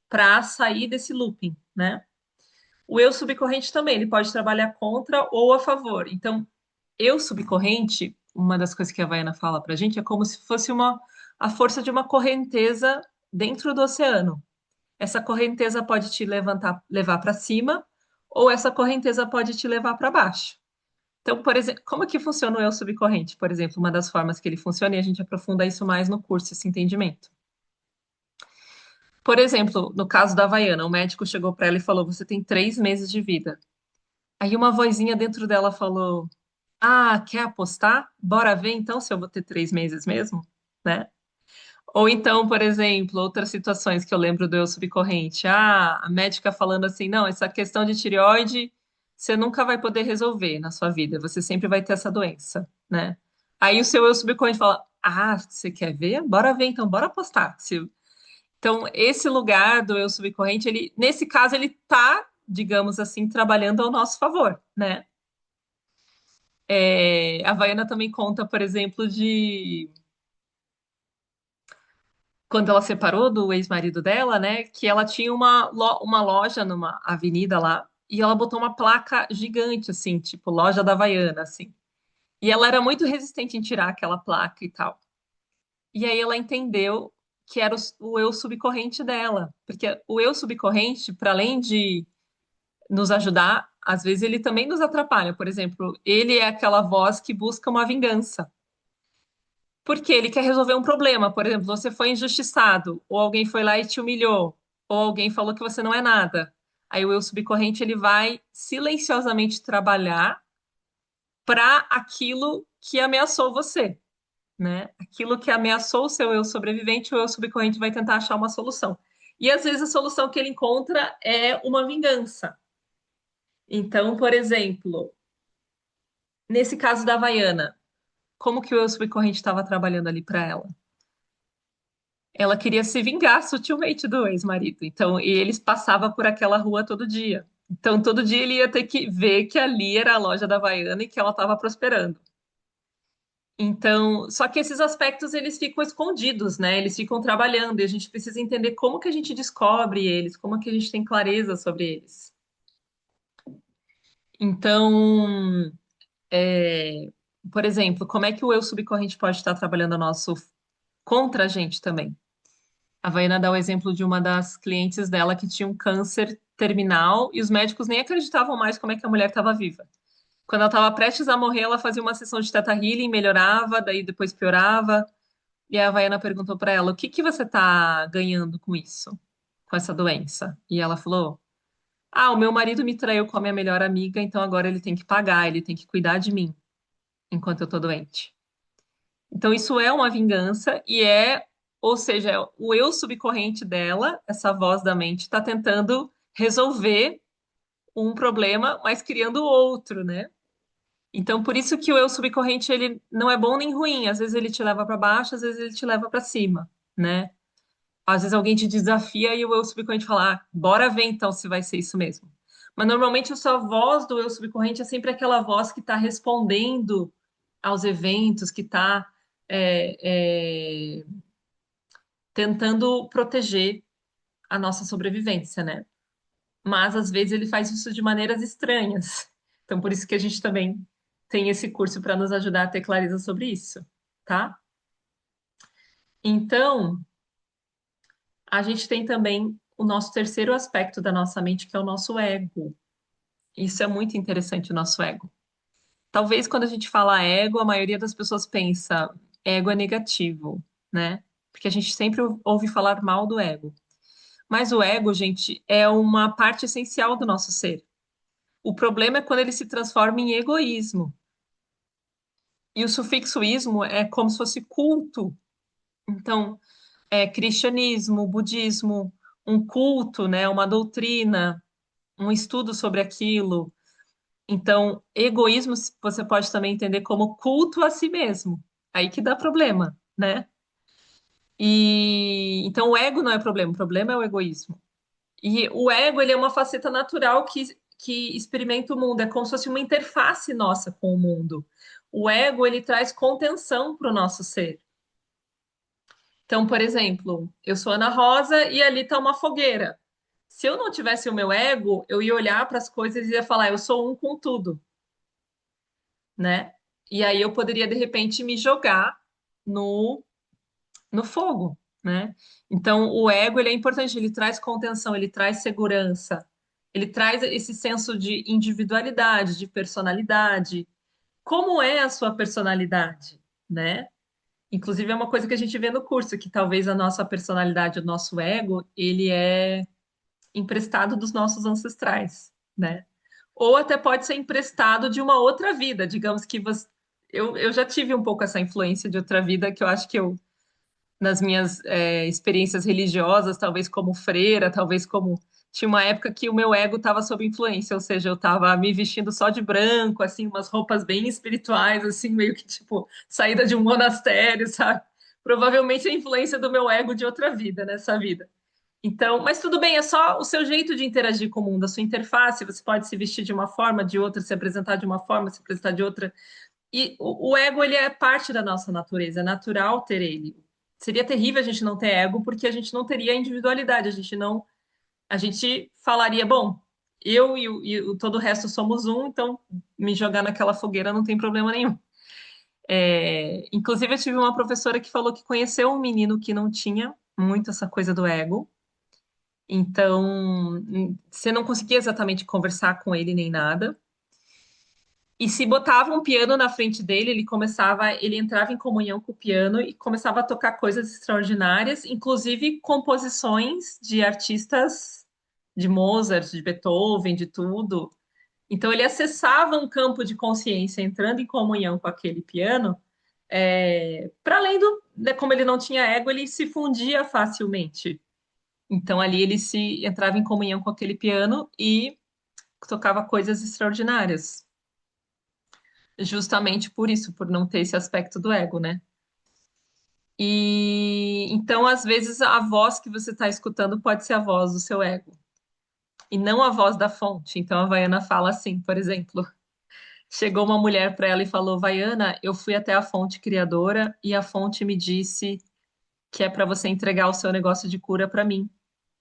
para sair desse looping, né? O eu subcorrente também, ele pode trabalhar contra ou a favor. Então, eu subcorrente, uma das coisas que a Vaiana fala pra gente é como se fosse a força de uma correnteza dentro do oceano. Essa correnteza pode te levar para cima, ou essa correnteza pode te levar para baixo. Então, por exemplo, como que funciona o eu subcorrente? Por exemplo, uma das formas que ele funciona, e a gente aprofunda isso mais no curso, esse entendimento. Por exemplo, no caso da Havaiana, o médico chegou para ela e falou: Você tem 3 meses de vida. Aí uma vozinha dentro dela falou: Ah, quer apostar? Bora ver então se eu vou ter 3 meses mesmo, né? Ou então, por exemplo, outras situações que eu lembro do eu subcorrente. Ah, a médica falando assim: Não, essa questão de tireoide você nunca vai poder resolver na sua vida, você sempre vai ter essa doença, né? Aí o seu eu subcorrente fala: Ah, você quer ver? Bora ver então, bora apostar. Então, esse lugar do eu subcorrente, ele, nesse caso, ele tá, digamos assim, trabalhando ao nosso favor, né? A Havaiana também conta, por exemplo, de quando ela separou do ex-marido dela, né? Que ela tinha uma loja numa avenida lá e ela botou uma placa gigante, assim, tipo loja da Havaiana, assim. E ela era muito resistente em tirar aquela placa e tal. E aí ela entendeu que era o eu subcorrente dela, porque o eu subcorrente, para além de nos ajudar, às vezes ele também nos atrapalha. Por exemplo, ele é aquela voz que busca uma vingança. Porque ele quer resolver um problema. Por exemplo, você foi injustiçado, ou alguém foi lá e te humilhou, ou alguém falou que você não é nada. Aí o eu subcorrente ele vai silenciosamente trabalhar para aquilo que ameaçou você, né? Aquilo que ameaçou o seu eu sobrevivente, o eu subcorrente vai tentar achar uma solução. E às vezes a solução que ele encontra é uma vingança. Então, por exemplo, nesse caso da Havaiana, como que o eu subcorrente estava trabalhando ali para ela? Ela queria se vingar sutilmente do ex-marido. Então, e eles passavam por aquela rua todo dia. Então, todo dia ele ia ter que ver que ali era a loja da Havaiana e que ela estava prosperando. Então, só que esses aspectos eles ficam escondidos, né? Eles ficam trabalhando e a gente precisa entender como que a gente descobre eles, como que a gente tem clareza sobre eles. Então, é, por exemplo, como é que o eu subcorrente pode estar trabalhando a nosso contra a gente também? A Vaina dá o exemplo de uma das clientes dela que tinha um câncer terminal e os médicos nem acreditavam mais como é que a mulher estava viva. Quando ela estava prestes a morrer, ela fazia uma sessão de Theta Healing, melhorava, daí depois piorava. E a Havaiana perguntou para ela: O que que você está ganhando com isso, com essa doença? E ela falou: Ah, o meu marido me traiu com a minha melhor amiga, então agora ele tem que pagar, ele tem que cuidar de mim enquanto eu tô doente. Então, isso é uma vingança ou seja, é o eu subcorrente dela, essa voz da mente, está tentando resolver um problema, mas criando outro, né? Então, por isso que o eu subcorrente, ele não é bom nem ruim. Às vezes ele te leva para baixo, às vezes ele te leva para cima, né? Às vezes alguém te desafia e o eu subcorrente fala, ah, bora ver então se vai ser isso mesmo. Mas normalmente a sua voz do eu subcorrente é sempre aquela voz que está respondendo aos eventos, que está tentando proteger a nossa sobrevivência, né? Mas às vezes ele faz isso de maneiras estranhas. Então, por isso que a gente também tem esse curso para nos ajudar a ter clareza sobre isso, tá? Então, a gente tem também o nosso terceiro aspecto da nossa mente, que é o nosso ego. Isso é muito interessante, o nosso ego. Talvez quando a gente fala ego, a maioria das pessoas pensa ego é negativo, né? Porque a gente sempre ouve falar mal do ego. Mas o ego, gente, é uma parte essencial do nosso ser. O problema é quando ele se transforma em egoísmo. E o sufixo ismo é como se fosse culto. Então, é cristianismo, budismo, um culto, né, uma doutrina, um estudo sobre aquilo. Então, egoísmo você pode também entender como culto a si mesmo. Aí que dá problema, né? E então o ego não é problema, o problema é o egoísmo. E o ego, ele é uma faceta natural que experimenta o mundo, é como se fosse uma interface nossa com o mundo. O ego, ele traz contenção para o nosso ser. Então, por exemplo, eu sou Ana Rosa e ali está uma fogueira. Se eu não tivesse o meu ego, eu ia olhar para as coisas e ia falar, eu sou um com tudo, né? E aí eu poderia, de repente, me jogar no, no fogo, né? Então, o ego, ele é importante, ele traz contenção, ele traz segurança, ele traz esse senso de individualidade, de personalidade. Como é a sua personalidade, né? Inclusive, é uma coisa que a gente vê no curso, que talvez a nossa personalidade, o nosso ego, ele é emprestado dos nossos ancestrais, né? Ou até pode ser emprestado de uma outra vida, digamos que você... eu já tive um pouco essa influência de outra vida, que eu acho que eu, nas minhas experiências religiosas, talvez como freira, talvez como... Tinha uma época que o meu ego estava sob influência, ou seja, eu estava me vestindo só de branco, assim, umas roupas bem espirituais, assim, meio que tipo saída de um monastério, sabe? Provavelmente a influência do meu ego de outra vida, nessa vida. Então, mas tudo bem, é só o seu jeito de interagir com o mundo, a sua interface. Você pode se vestir de uma forma, de outra, se apresentar de uma forma, se apresentar de outra. E o ego, ele é parte da nossa natureza, é natural ter ele. Seria terrível a gente não ter ego, porque a gente não teria individualidade, a gente não, a gente falaria, bom, eu todo o resto somos um, então me jogar naquela fogueira não tem problema nenhum. Inclusive, eu tive uma professora que falou que conheceu um menino que não tinha muito essa coisa do ego. Então, você não conseguia exatamente conversar com ele nem nada. E se botava um piano na frente dele, ele entrava em comunhão com o piano e começava a tocar coisas extraordinárias, inclusive composições de artistas de Mozart, de Beethoven, de tudo. Então ele acessava um campo de consciência entrando em comunhão com aquele piano, para além do, né, como ele não tinha ego, ele se fundia facilmente. Então ali ele se entrava em comunhão com aquele piano e tocava coisas extraordinárias. Justamente por isso, por não ter esse aspecto do ego, né? E então, às vezes, a voz que você está escutando pode ser a voz do seu ego e não a voz da fonte. Então, a Vaiana fala assim, por exemplo, chegou uma mulher para ela e falou: Vaiana, eu fui até a fonte criadora e a fonte me disse que é para você entregar o seu negócio de cura para mim,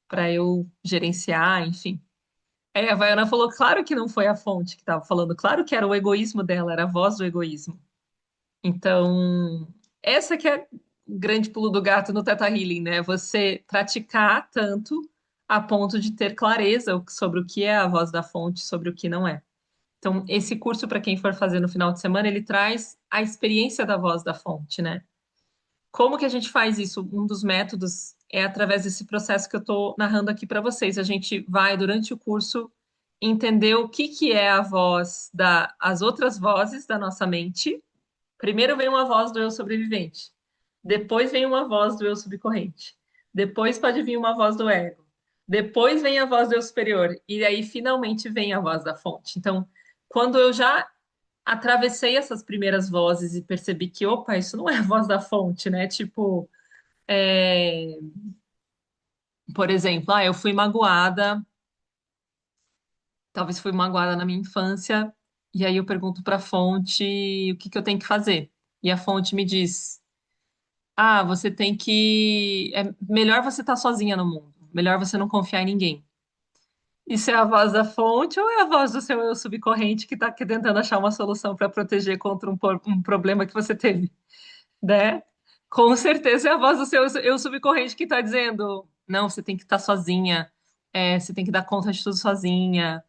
para eu gerenciar, enfim. Aí a Vaiana falou: claro que não foi a fonte que estava falando, claro que era o egoísmo dela, era a voz do egoísmo. Então, essa que é o grande pulo do gato no Theta Healing, né? Você praticar tanto a ponto de ter clareza sobre o que é a voz da fonte, sobre o que não é. Então, esse curso, para quem for fazer no final de semana, ele traz a experiência da voz da fonte, né? Como que a gente faz isso? Um dos métodos é através desse processo que eu estou narrando aqui para vocês. A gente vai, durante o curso, entender o que que é a voz as outras vozes da nossa mente. Primeiro vem uma voz do eu sobrevivente, depois vem uma voz do eu subcorrente, depois pode vir uma voz do ego, depois vem a voz do eu superior, e aí finalmente vem a voz da fonte. Então, quando eu já atravessei essas primeiras vozes e percebi que, opa, isso não é a voz da fonte, né? Tipo, é, por exemplo, eu fui magoada, talvez fui magoada na minha infância, e aí eu pergunto para a fonte o que que eu tenho que fazer. E a fonte me diz. Ah, você tem que. É melhor você estar sozinha no mundo. Melhor você não confiar em ninguém. Isso é a voz da fonte ou é a voz do seu eu subcorrente que está tentando achar uma solução para proteger contra um problema que você teve, né? Com certeza é a voz do seu eu subcorrente que está dizendo: não, você tem que estar sozinha, você tem que dar conta de tudo sozinha,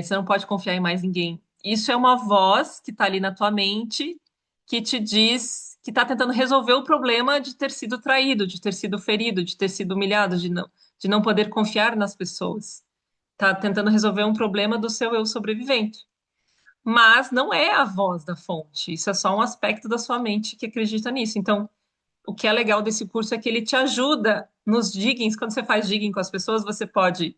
você não pode confiar em mais ninguém. Isso é uma voz que está ali na tua mente que te diz que está tentando resolver o problema de ter sido traído, de ter sido ferido, de ter sido humilhado, de não poder confiar nas pessoas. Está tentando resolver um problema do seu eu sobrevivente. Mas não é a voz da fonte. Isso é só um aspecto da sua mente que acredita nisso. Então, o que é legal desse curso é que ele te ajuda nos diggings. Quando você faz digging com as pessoas, você pode,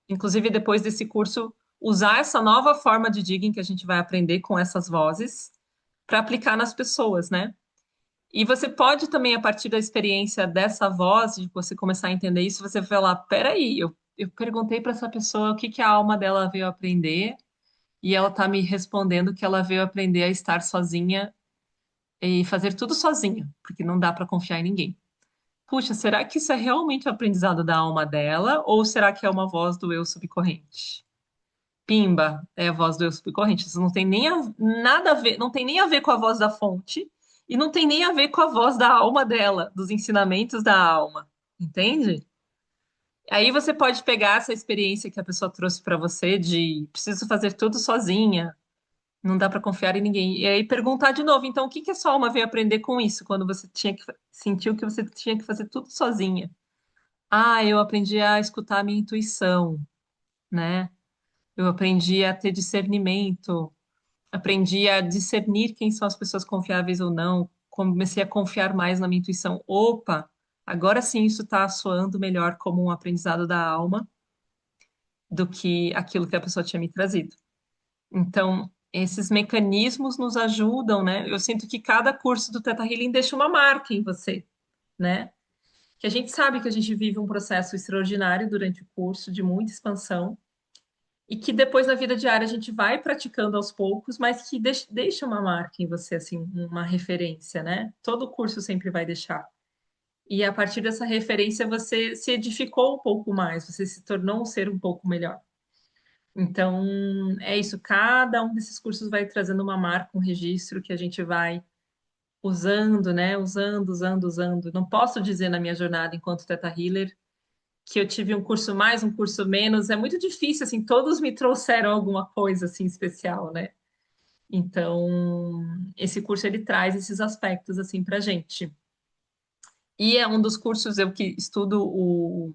inclusive depois desse curso, usar essa nova forma de digging que a gente vai aprender com essas vozes para aplicar nas pessoas, né? E você pode também, a partir da experiência dessa voz, de você começar a entender isso, você falar, peraí, eu perguntei para essa pessoa o que que a alma dela veio aprender, e ela está me respondendo que ela veio aprender a estar sozinha e fazer tudo sozinha, porque não dá para confiar em ninguém. puxa, será que isso é realmente o aprendizado da alma dela? Ou será que é uma voz do eu subcorrente? Pimba, é a voz do eu subcorrente. Isso não tem nem nada a ver, não tem nem a ver com a voz da fonte e não tem nem a ver com a voz da alma dela, dos ensinamentos da alma. Entende? Aí você pode pegar essa experiência que a pessoa trouxe para você de preciso fazer tudo sozinha, não dá para confiar em ninguém. E aí perguntar de novo, então o que que a sua alma veio aprender com isso, quando você tinha que sentiu que você tinha que fazer tudo sozinha? Ah, eu aprendi a escutar a minha intuição, né? Eu aprendi a ter discernimento, aprendi a discernir quem são as pessoas confiáveis ou não, comecei a confiar mais na minha intuição. Opa, agora sim isso está soando melhor como um aprendizado da alma do que aquilo que a pessoa tinha me trazido. Então, esses mecanismos nos ajudam, né? Eu sinto que cada curso do Theta Healing deixa uma marca em você, né? Que a gente sabe que a gente vive um processo extraordinário durante o curso, de muita expansão, e que depois na vida diária a gente vai praticando aos poucos, mas que deixa uma marca em você, assim, uma referência, né? Todo curso sempre vai deixar. E a partir dessa referência você se edificou um pouco mais, você se tornou um ser um pouco melhor. Então, é isso, cada um desses cursos vai trazendo uma marca, um registro que a gente vai usando, né? Usando. Não posso dizer na minha jornada enquanto Teta Healer que eu tive um curso mais, um curso menos. É muito difícil, assim, todos me trouxeram alguma coisa, assim, especial, né? Então, esse curso, ele traz esses aspectos, assim, pra gente. E é um dos cursos, eu que estudo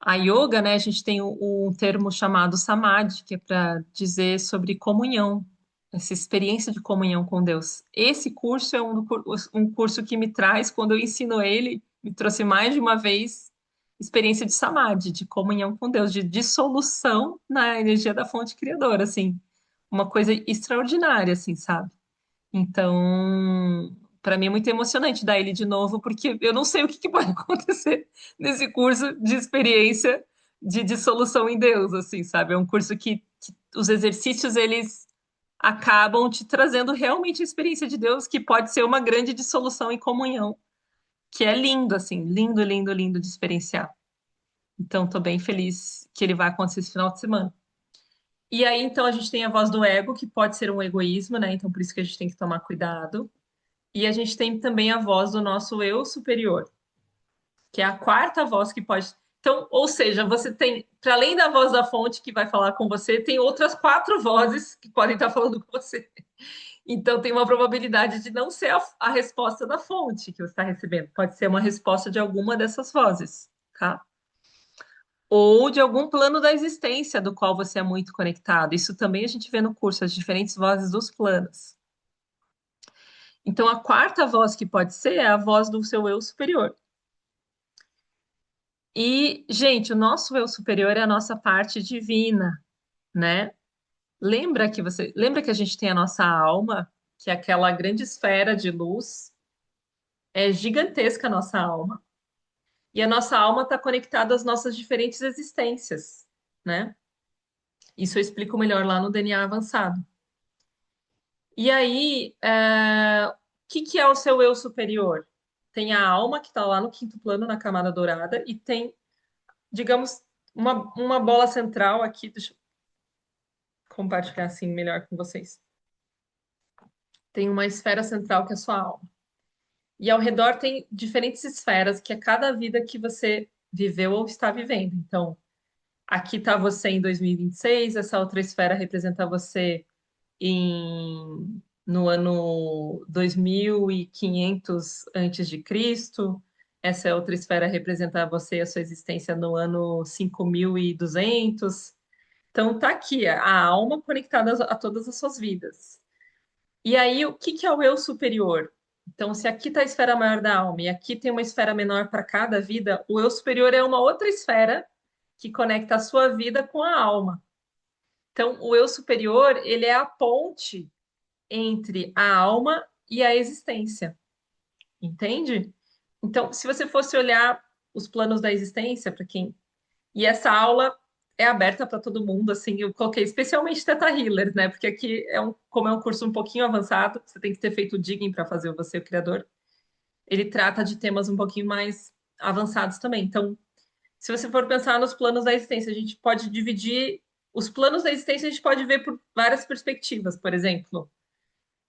a yoga, né? A gente tem um termo chamado samadhi, que é para dizer sobre comunhão, essa experiência de comunhão com Deus. Esse curso é um curso que me traz, quando eu ensino ele, me trouxe mais de uma vez experiência de samadhi, de comunhão com Deus, de dissolução na energia da fonte criadora, assim, uma coisa extraordinária, assim, sabe? Então, para mim é muito emocionante dar ele de novo, porque eu não sei o que que pode acontecer nesse curso de experiência de dissolução em Deus, assim, sabe? É um curso que os exercícios eles acabam te trazendo realmente a experiência de Deus, que pode ser uma grande dissolução em comunhão, que é lindo, assim, lindo de experienciar. Então, estou bem feliz que ele vai acontecer esse final de semana. E aí, então, a gente tem a voz do ego, que pode ser um egoísmo, né? Então, por isso que a gente tem que tomar cuidado. E a gente tem também a voz do nosso eu superior, que é a quarta voz que pode. Então, ou seja, você tem, para além da voz da fonte que vai falar com você, tem outras quatro vozes que podem estar falando com você. Então, tem uma probabilidade de não ser a resposta da fonte que você está recebendo. Pode ser uma resposta de alguma dessas vozes, tá? Ou de algum plano da existência do qual você é muito conectado. Isso também a gente vê no curso, as diferentes vozes dos planos. Então, a quarta voz que pode ser é a voz do seu eu superior. E, gente, o nosso eu superior é a nossa parte divina, né? Lembra que a gente tem a nossa alma, que é aquela grande esfera de luz, é gigantesca a nossa alma. E a nossa alma está conectada às nossas diferentes existências, né? Isso eu explico melhor lá no DNA avançado. E aí, o que que é o seu eu superior? Tem a alma que está lá no quinto plano, na camada dourada, e tem, digamos, uma bola central aqui. Deixa eu compartilhar assim melhor com vocês. Tem uma esfera central que é a sua alma. E ao redor tem diferentes esferas, que é cada vida que você viveu ou está vivendo. Então, aqui está você em 2026, essa outra esfera representa você no ano 2500 antes de Cristo. Essa outra esfera representa você, a sua existência no ano 5200. Então, tá aqui a alma conectada a todas as suas vidas. E aí, o que que é o eu superior? Então, se aqui está a esfera maior da alma e aqui tem uma esfera menor para cada vida, o eu superior é uma outra esfera que conecta a sua vida com a alma. Então, o eu superior, ele é a ponte entre a alma e a existência, entende? Então, se você fosse olhar os planos da existência, para quem. E essa aula é aberta para todo mundo, assim, eu coloquei especialmente Teta Healers, né? Porque aqui como é um curso um pouquinho avançado, você tem que ter feito o digging para fazer o você o criador. ele trata de temas um pouquinho mais avançados também. Então, se você for pensar nos planos da existência, a gente pode dividir os planos da existência, a gente pode ver por várias perspectivas. Por exemplo,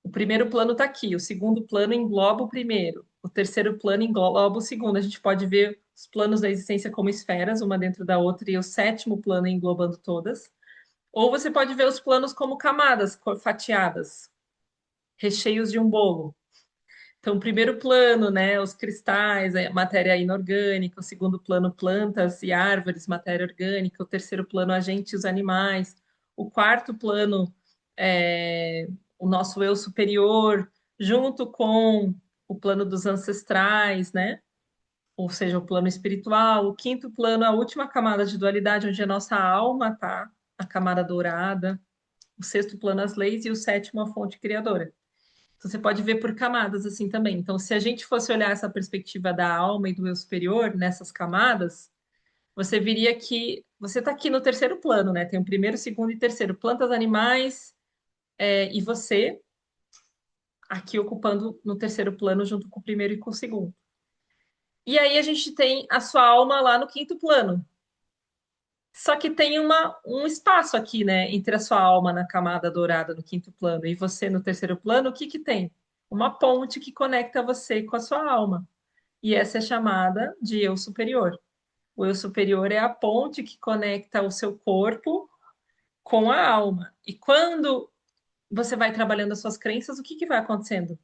o primeiro plano está aqui, o segundo plano engloba o primeiro, o terceiro plano engloba o segundo. A gente pode ver os planos da existência como esferas, uma dentro da outra, e o sétimo plano englobando todas. Ou você pode ver os planos como camadas fatiadas, recheios de um bolo. Então, o primeiro plano, né, os cristais, a matéria inorgânica, o segundo plano, plantas e árvores, matéria orgânica, o terceiro plano, agentes, os animais, o quarto plano, é, o nosso eu superior, junto com o plano dos ancestrais, né, ou seja, o plano espiritual, o quinto plano, a última camada de dualidade, onde a nossa alma está, a camada dourada, o sexto plano, as leis, e o sétimo, a fonte criadora. Então, você pode ver por camadas assim também. Então, se a gente fosse olhar essa perspectiva da alma e do eu superior nessas camadas, você viria que você está aqui no terceiro plano, né? Tem o primeiro, segundo e terceiro, plantas, animais, e você aqui ocupando no terceiro plano junto com o primeiro e com o segundo. E aí a gente tem a sua alma lá no quinto plano. Só que tem um espaço aqui, né, entre a sua alma na camada dourada no quinto plano e você no terceiro plano, o que que tem? Uma ponte que conecta você com a sua alma. E essa é chamada de eu superior. O eu superior é a ponte que conecta o seu corpo com a alma. E quando você vai trabalhando as suas crenças, o que que vai acontecendo?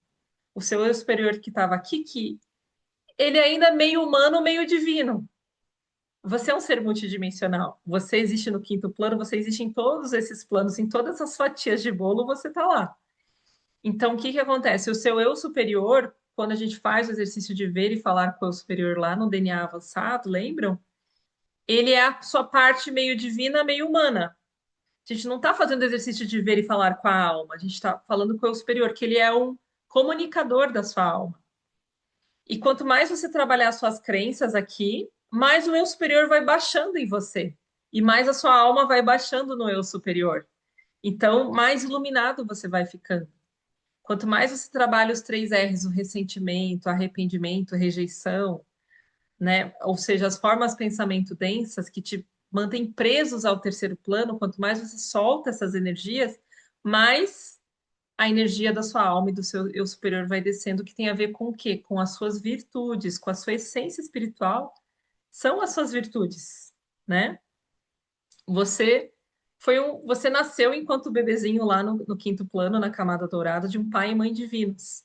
O seu eu superior que estava aqui, que ele ainda é meio humano, meio divino. Você é um ser multidimensional. Você existe no quinto plano, você existe em todos esses planos, em todas as fatias de bolo, você está lá. Então, o que que acontece? O seu eu superior, quando a gente faz o exercício de ver e falar com o eu superior lá no DNA avançado, lembram? Ele é a sua parte meio divina, meio humana. A gente não está fazendo exercício de ver e falar com a alma, a gente está falando com o eu superior, que ele é um comunicador da sua alma. E quanto mais você trabalhar as suas crenças aqui, mais o eu superior vai baixando em você. E mais a sua alma vai baixando no eu superior. Então, mais iluminado você vai ficando. Quanto mais você trabalha os três R's, o ressentimento, arrependimento, rejeição, né? Ou seja, as formas de pensamento densas que te mantêm presos ao terceiro plano, quanto mais você solta essas energias, mais a energia da sua alma e do seu eu superior vai descendo, que tem a ver com o quê? Com as suas virtudes, com a sua essência espiritual, são as suas virtudes, né? Você você nasceu enquanto bebezinho lá no quinto plano, na camada dourada, de um pai e mãe divinos.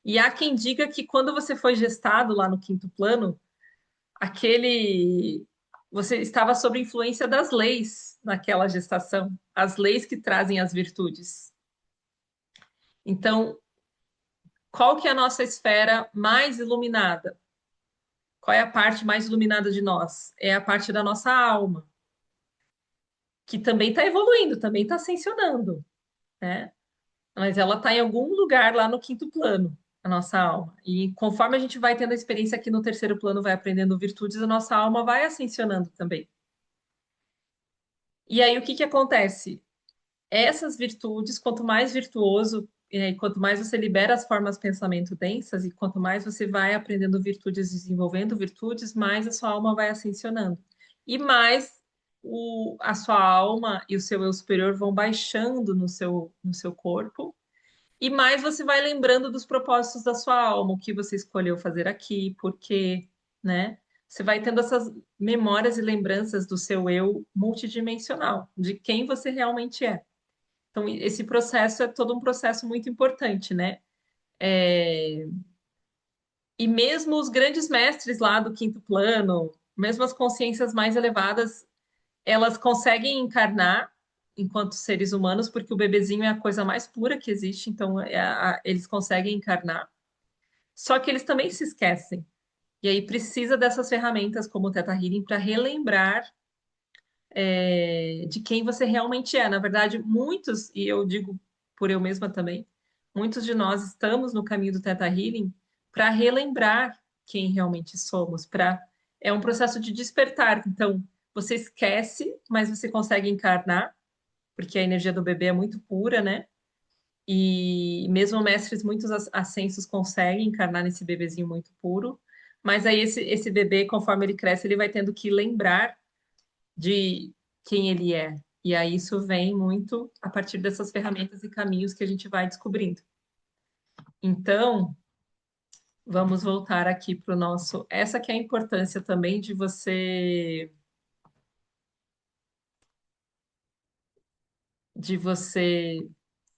E há quem diga que quando você foi gestado lá no quinto plano, aquele você estava sob influência das leis naquela gestação, as leis que trazem as virtudes. Então, qual que é a nossa esfera mais iluminada? Qual é a parte mais iluminada de nós? É a parte da nossa alma, que também está evoluindo, também está ascensionando, né? Mas ela está em algum lugar lá no quinto plano, a nossa alma. E conforme a gente vai tendo a experiência aqui no terceiro plano, vai aprendendo virtudes, a nossa alma vai ascensionando também. E aí o que que acontece? Essas virtudes, quanto mais virtuoso, quanto mais você libera as formas de pensamento densas, e quanto mais você vai aprendendo virtudes, desenvolvendo virtudes, mais a sua alma vai ascensionando. E mais a sua alma e o seu eu superior vão baixando no seu corpo, e mais você vai lembrando dos propósitos da sua alma, o que você escolheu fazer aqui, por quê, né? Você vai tendo essas memórias e lembranças do seu eu multidimensional, de quem você realmente é. Então, esse processo é todo um processo muito importante, né? É, E mesmo os grandes mestres lá do quinto plano, mesmo as consciências mais elevadas, elas conseguem encarnar enquanto seres humanos, porque o bebezinho é a coisa mais pura que existe, então eles conseguem encarnar. Só que eles também se esquecem. E aí precisa dessas ferramentas como o Theta Healing para relembrar de quem você realmente é. Na verdade, muitos, e eu digo por eu mesma também, muitos de nós estamos no caminho do Theta Healing para relembrar quem realmente somos, é um processo de despertar. Então, você esquece, mas você consegue encarnar, porque a energia do bebê é muito pura, né? E mesmo mestres muitos ascensos conseguem encarnar nesse bebezinho muito puro, mas aí esse bebê, conforme ele cresce, ele vai tendo que lembrar de quem ele é. E aí isso vem muito a partir dessas ferramentas e caminhos que a gente vai descobrindo. Então, vamos voltar aqui para o nosso. Essa que é a importância também de você.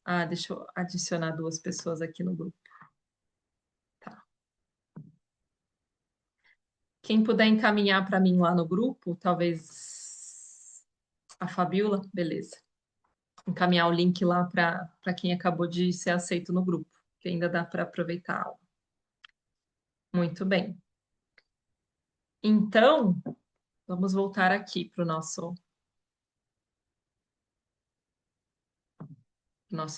Ah, deixa eu adicionar duas pessoas aqui no grupo. Tá. Quem puder encaminhar para mim lá no grupo, talvez a Fabiola, beleza. Encaminhar o link lá para quem acabou de ser aceito no grupo, que ainda dá para aproveitar a aula. Muito bem. Então, vamos voltar aqui para o nosso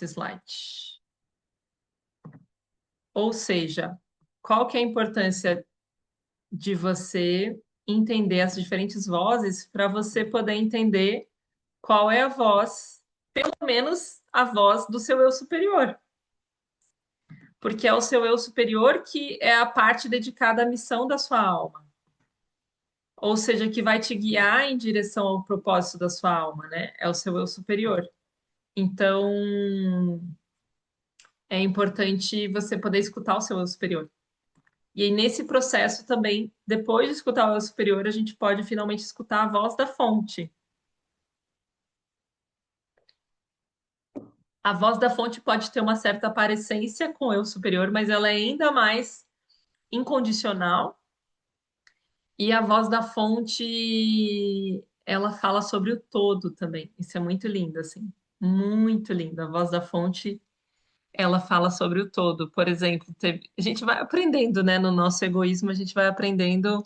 slide. Ou seja, qual que é a importância de você entender as diferentes vozes para você poder entender qual é a voz, pelo menos a voz do seu eu superior. Porque é o seu eu superior que é a parte dedicada à missão da sua alma. Ou seja, que vai te guiar em direção ao propósito da sua alma, né? É o seu eu superior. Então, é importante você poder escutar o seu eu superior. E aí, nesse processo também, depois de escutar o eu superior, a gente pode finalmente escutar a voz da fonte. A voz da fonte pode ter uma certa parecência com o eu superior, mas ela é ainda mais incondicional. E a voz da fonte, ela fala sobre o todo também. Isso é muito lindo, assim. Muito lindo. A voz da fonte, ela fala sobre o todo. Por exemplo, a gente vai aprendendo, né? No nosso egoísmo, a gente vai aprendendo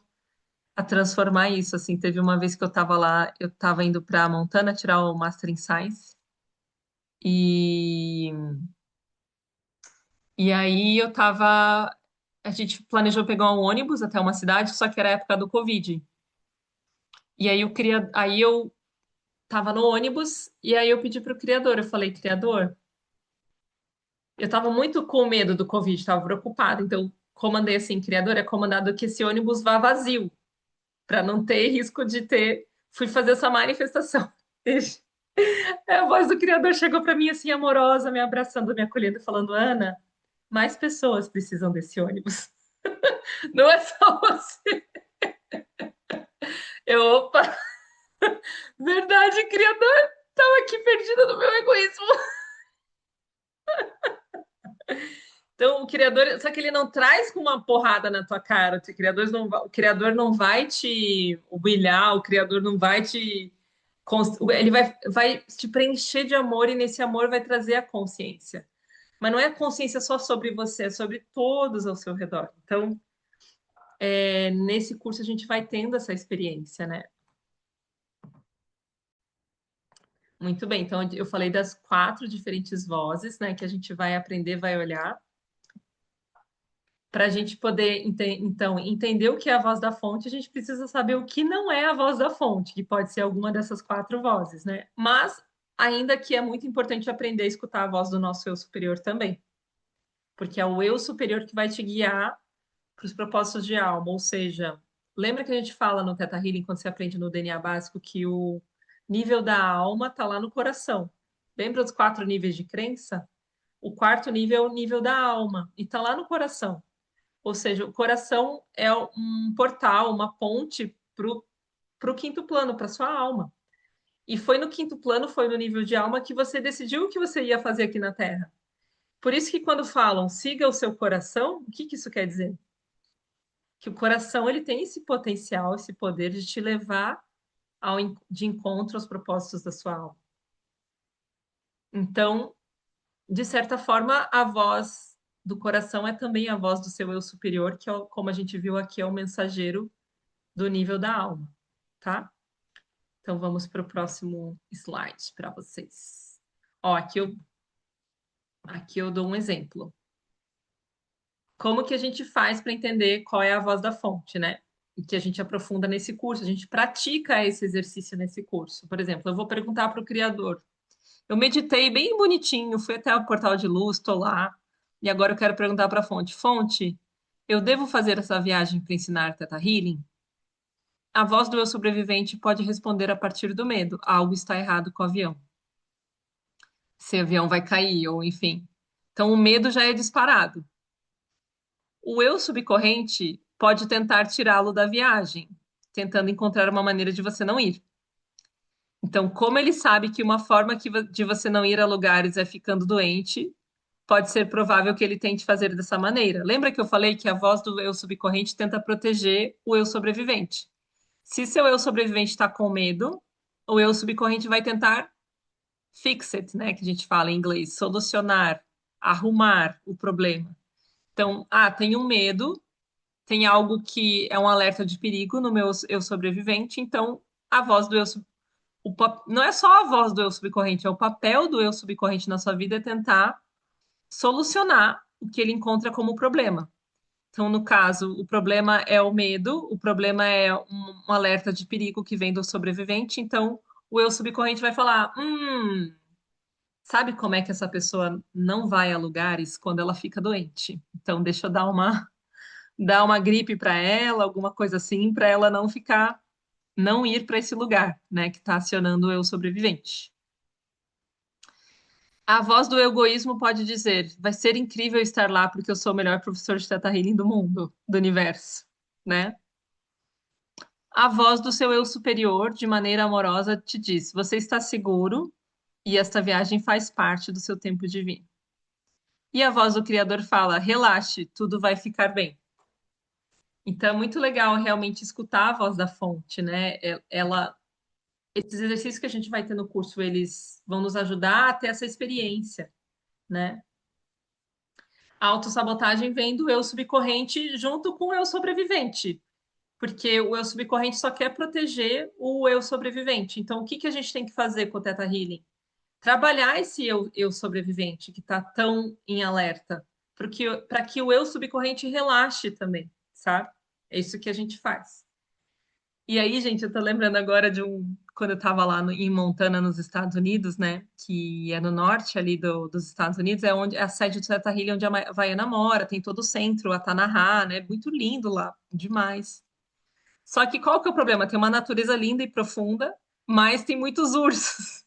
a transformar isso. Assim, teve uma vez que eu estava lá, eu estava indo para Montana tirar o Master in Science. E, e aí eu tava. A gente planejou pegar um ônibus até uma cidade, só que era a época do Covid. E aí eu tava no ônibus e aí eu pedi pro criador, eu falei, criador, eu tava muito com medo do Covid, tava preocupada, então comandei assim, criador, é comandado que esse ônibus vá vazio, para não ter risco de ter. Fui fazer essa manifestação. A voz do criador chegou para mim assim, amorosa, me abraçando, me acolhendo, falando, Ana, mais pessoas precisam desse ônibus. Não é só você. Opa, verdade, criador, tava aqui perdida no meu egoísmo. Então, o criador, só que ele não traz com uma porrada na tua cara. O criador não vai te humilhar, o criador não vai te. Ele vai te preencher de amor e nesse amor vai trazer a consciência. Mas não é a consciência só sobre você, é sobre todos ao seu redor. Então, nesse curso a gente vai tendo essa experiência, né? Muito bem. Então, eu falei das quatro diferentes vozes, né, que a gente vai aprender, vai olhar. Para a gente poder, então, entender o que é a voz da fonte, a gente precisa saber o que não é a voz da fonte, que pode ser alguma dessas quatro vozes, né? Mas, ainda que é muito importante aprender a escutar a voz do nosso eu superior também, porque é o eu superior que vai te guiar para os propósitos de alma. Ou seja, lembra que a gente fala no Theta Healing, quando você aprende no DNA básico, que o nível da alma está lá no coração. Lembra os quatro níveis de crença? O quarto nível é o nível da alma, e está lá no coração. Ou seja, o coração é um portal, uma ponte para o quinto plano, para sua alma. E foi no quinto plano, foi no nível de alma que você decidiu o que você ia fazer aqui na Terra. Por isso que quando falam siga o seu coração, o que que isso quer dizer? Que o coração ele tem esse potencial, esse poder de te levar de encontro aos propósitos da sua alma. Então, de certa forma, a voz do coração é também a voz do seu eu superior, que é, como a gente viu aqui, é o mensageiro do nível da alma, tá? Então vamos para o próximo slide para vocês. Ó, aqui eu dou um exemplo. Como que a gente faz para entender qual é a voz da fonte, né? E que a gente aprofunda nesse curso, a gente pratica esse exercício nesse curso. Por exemplo, eu vou perguntar para o criador: Eu meditei bem bonitinho, fui até o portal de luz, estou lá. E agora eu quero perguntar para a Fonte. Fonte, eu devo fazer essa viagem para ensinar Teta Healing? A voz do eu sobrevivente pode responder a partir do medo. Algo está errado com o avião. Se o avião vai cair, ou enfim. Então o medo já é disparado. O eu subcorrente pode tentar tirá-lo da viagem, tentando encontrar uma maneira de você não ir. Então, como ele sabe que uma forma de você não ir a lugares é ficando doente, pode ser provável que ele tente fazer dessa maneira. Lembra que eu falei que a voz do eu subcorrente tenta proteger o eu sobrevivente? Se seu eu sobrevivente está com medo, o eu subcorrente vai tentar fix it, né, que a gente fala em inglês, solucionar, arrumar o problema. Então, tem um medo, tem algo que é um alerta de perigo no meu eu sobrevivente, então a voz do eu não é só a voz do eu subcorrente, é o papel do eu subcorrente na sua vida é tentar solucionar o que ele encontra como problema. Então, no caso, o problema é o medo, o problema é um alerta de perigo que vem do sobrevivente. Então, o eu subcorrente vai falar: sabe como é que essa pessoa não vai a lugares quando ela fica doente? Então, deixa eu dar uma gripe para ela, alguma coisa assim, para ela não ficar, não ir para esse lugar, né, que está acionando o eu sobrevivente. A voz do egoísmo pode dizer: vai ser incrível estar lá porque eu sou o melhor professor de Teta Healing do mundo, do universo, né? A voz do seu eu superior, de maneira amorosa, te diz: você está seguro e esta viagem faz parte do seu tempo divino. E a voz do Criador fala: relaxe, tudo vai ficar bem. Então é muito legal realmente escutar a voz da fonte, né? Esses exercícios que a gente vai ter no curso, eles vão nos ajudar a ter essa experiência, né? A autossabotagem vem do eu subcorrente junto com o eu sobrevivente, porque o eu subcorrente só quer proteger o eu sobrevivente. Então, o que que a gente tem que fazer com o Theta Healing? Trabalhar esse eu sobrevivente que está tão em alerta, para que o eu subcorrente relaxe também, sabe? É isso que a gente faz. E aí, gente, eu tô lembrando agora quando eu tava lá em Montana, nos Estados Unidos, né? Que é no norte ali dos Estados Unidos, é onde é a sede do Theta Healing, onde a Havaiana mora, tem todo o centro, a Tanahá, né? Muito lindo lá, demais. Só que qual que é o problema? Tem uma natureza linda e profunda, mas tem muitos ursos.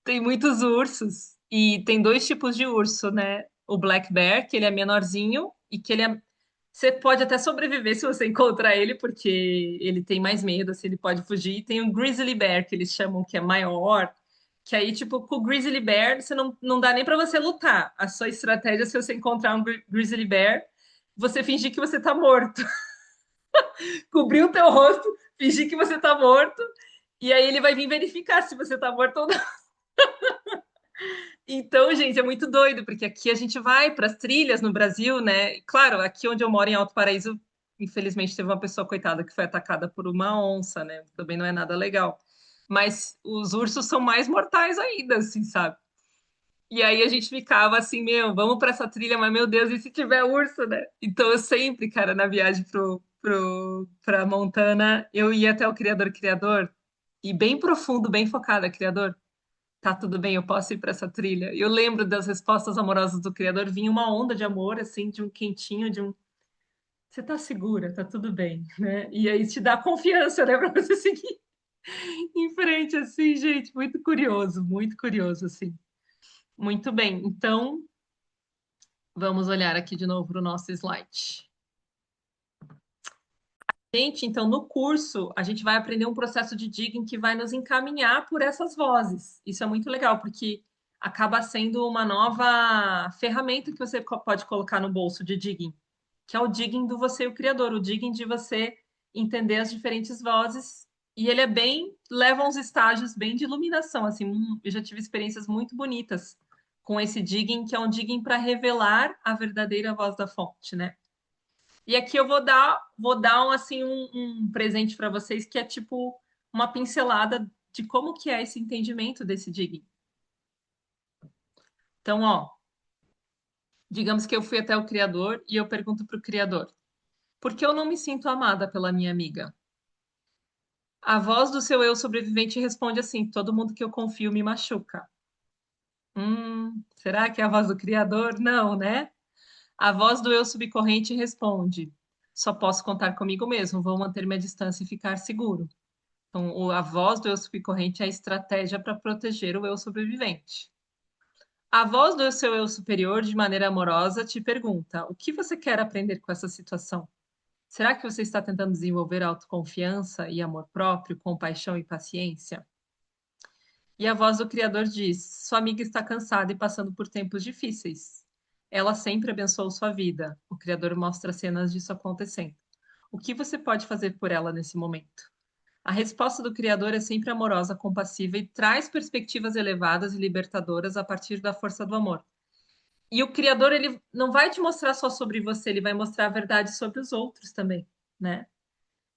Tem muitos ursos. E tem dois tipos de urso, né? O Black Bear, que ele é menorzinho e que ele é. Você pode até sobreviver se você encontrar ele, porque ele tem mais medo, assim, ele pode fugir. E tem o Grizzly Bear, que eles chamam que é maior. Que aí, tipo, com o Grizzly Bear, você não dá nem pra você lutar. A sua estratégia, se você encontrar um Grizzly Bear, você fingir que você tá morto. Cobrir o teu rosto, fingir que você tá morto. E aí ele vai vir verificar se você tá morto ou não. Então, gente, é muito doido, porque aqui a gente vai para as trilhas no Brasil, né? Claro, aqui onde eu moro, em Alto Paraíso, infelizmente teve uma pessoa coitada que foi atacada por uma onça, né? Também não é nada legal. Mas os ursos são mais mortais ainda, assim, sabe? E aí a gente ficava assim, meu, vamos para essa trilha, mas meu Deus, e se tiver urso, né? Então eu sempre, cara, na viagem pra Montana, eu ia até o Criador, e bem profundo, bem focada, Criador. Tá tudo bem, eu posso ir para essa trilha. Eu lembro das respostas amorosas do Criador, vinha uma onda de amor, assim, de um quentinho, de um. Você tá segura, tá tudo bem, né? E aí te dá confiança, né, para você seguir em frente, assim, gente. Muito curioso, assim. Muito bem, então vamos olhar aqui de novo para o nosso slide. Gente, então no curso a gente vai aprender um processo de digging que vai nos encaminhar por essas vozes. Isso é muito legal, porque acaba sendo uma nova ferramenta que você pode colocar no bolso de digging, que é o digging do você e o criador, o digging de você entender as diferentes vozes. E ele é leva uns estágios bem de iluminação, assim, eu já tive experiências muito bonitas com esse digging, que é um digging para revelar a verdadeira voz da fonte, né? E aqui eu vou dar um presente para vocês que é tipo uma pincelada de como que é esse entendimento desse digging. Então, ó, digamos que eu fui até o criador e eu pergunto para o criador: por que eu não me sinto amada pela minha amiga? A voz do seu eu sobrevivente responde assim: todo mundo que eu confio me machuca. Será que é a voz do criador? Não, né? A voz do eu subcorrente responde: só posso contar comigo mesmo, vou manter minha distância e ficar seguro. Então, a voz do eu subcorrente é a estratégia para proteger o eu sobrevivente. A voz do seu eu superior, de maneira amorosa, te pergunta: o que você quer aprender com essa situação? Será que você está tentando desenvolver autoconfiança e amor próprio, compaixão e paciência? E a voz do Criador diz: sua amiga está cansada e passando por tempos difíceis. Ela sempre abençoou sua vida. O Criador mostra cenas disso acontecendo. O que você pode fazer por ela nesse momento? A resposta do Criador é sempre amorosa, compassiva e traz perspectivas elevadas e libertadoras a partir da força do amor. E o Criador, ele não vai te mostrar só sobre você, ele vai mostrar a verdade sobre os outros também, né?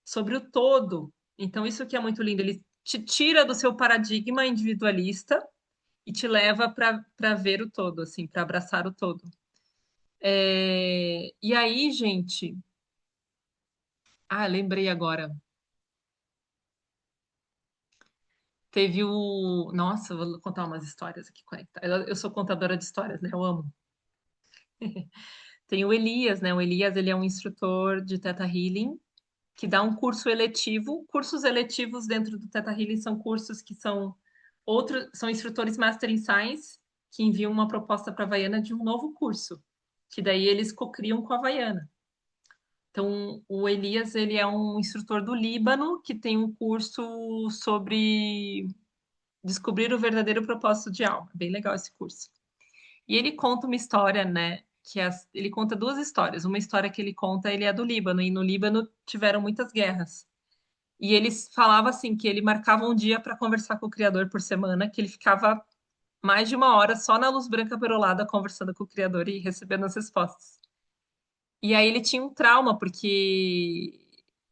Sobre o todo. Então, isso que é muito lindo. Ele te tira do seu paradigma individualista e te leva para ver o todo, assim, para abraçar o todo. E aí, gente, lembrei agora. Teve o. Nossa, vou contar umas histórias aqui conectadas. Eu sou contadora de histórias, né? Eu amo. Tem o Elias, né? O Elias, ele é um instrutor de Theta Healing que dá um curso eletivo. Cursos eletivos dentro do Theta Healing são cursos que são outros, são instrutores Master in Science que enviam uma proposta para a Havaiana de um novo curso, que daí eles cocriam com a Havaiana. Então, o Elias, ele é um instrutor do Líbano que tem um curso sobre descobrir o verdadeiro propósito de alma. Bem legal esse curso. E ele conta uma história, né? Ele conta duas histórias. Uma história que ele conta, ele é do Líbano, e no Líbano tiveram muitas guerras. E ele falava assim que ele marcava um dia para conversar com o Criador por semana, que ele ficava mais de uma hora só na luz branca perolada conversando com o Criador e recebendo as respostas. E aí ele tinha um trauma, porque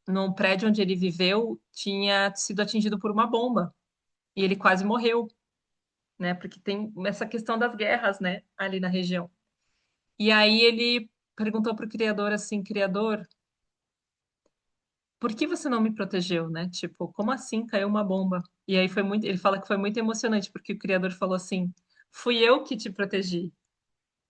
no prédio onde ele viveu tinha sido atingido por uma bomba. E ele quase morreu, né? Porque tem essa questão das guerras, né? Ali na região. E aí ele perguntou para o Criador assim, Criador, por que você não me protegeu, né? Tipo, como assim caiu uma bomba? E aí foi muito, ele fala que foi muito emocionante, porque o Criador falou assim, fui eu que te protegi,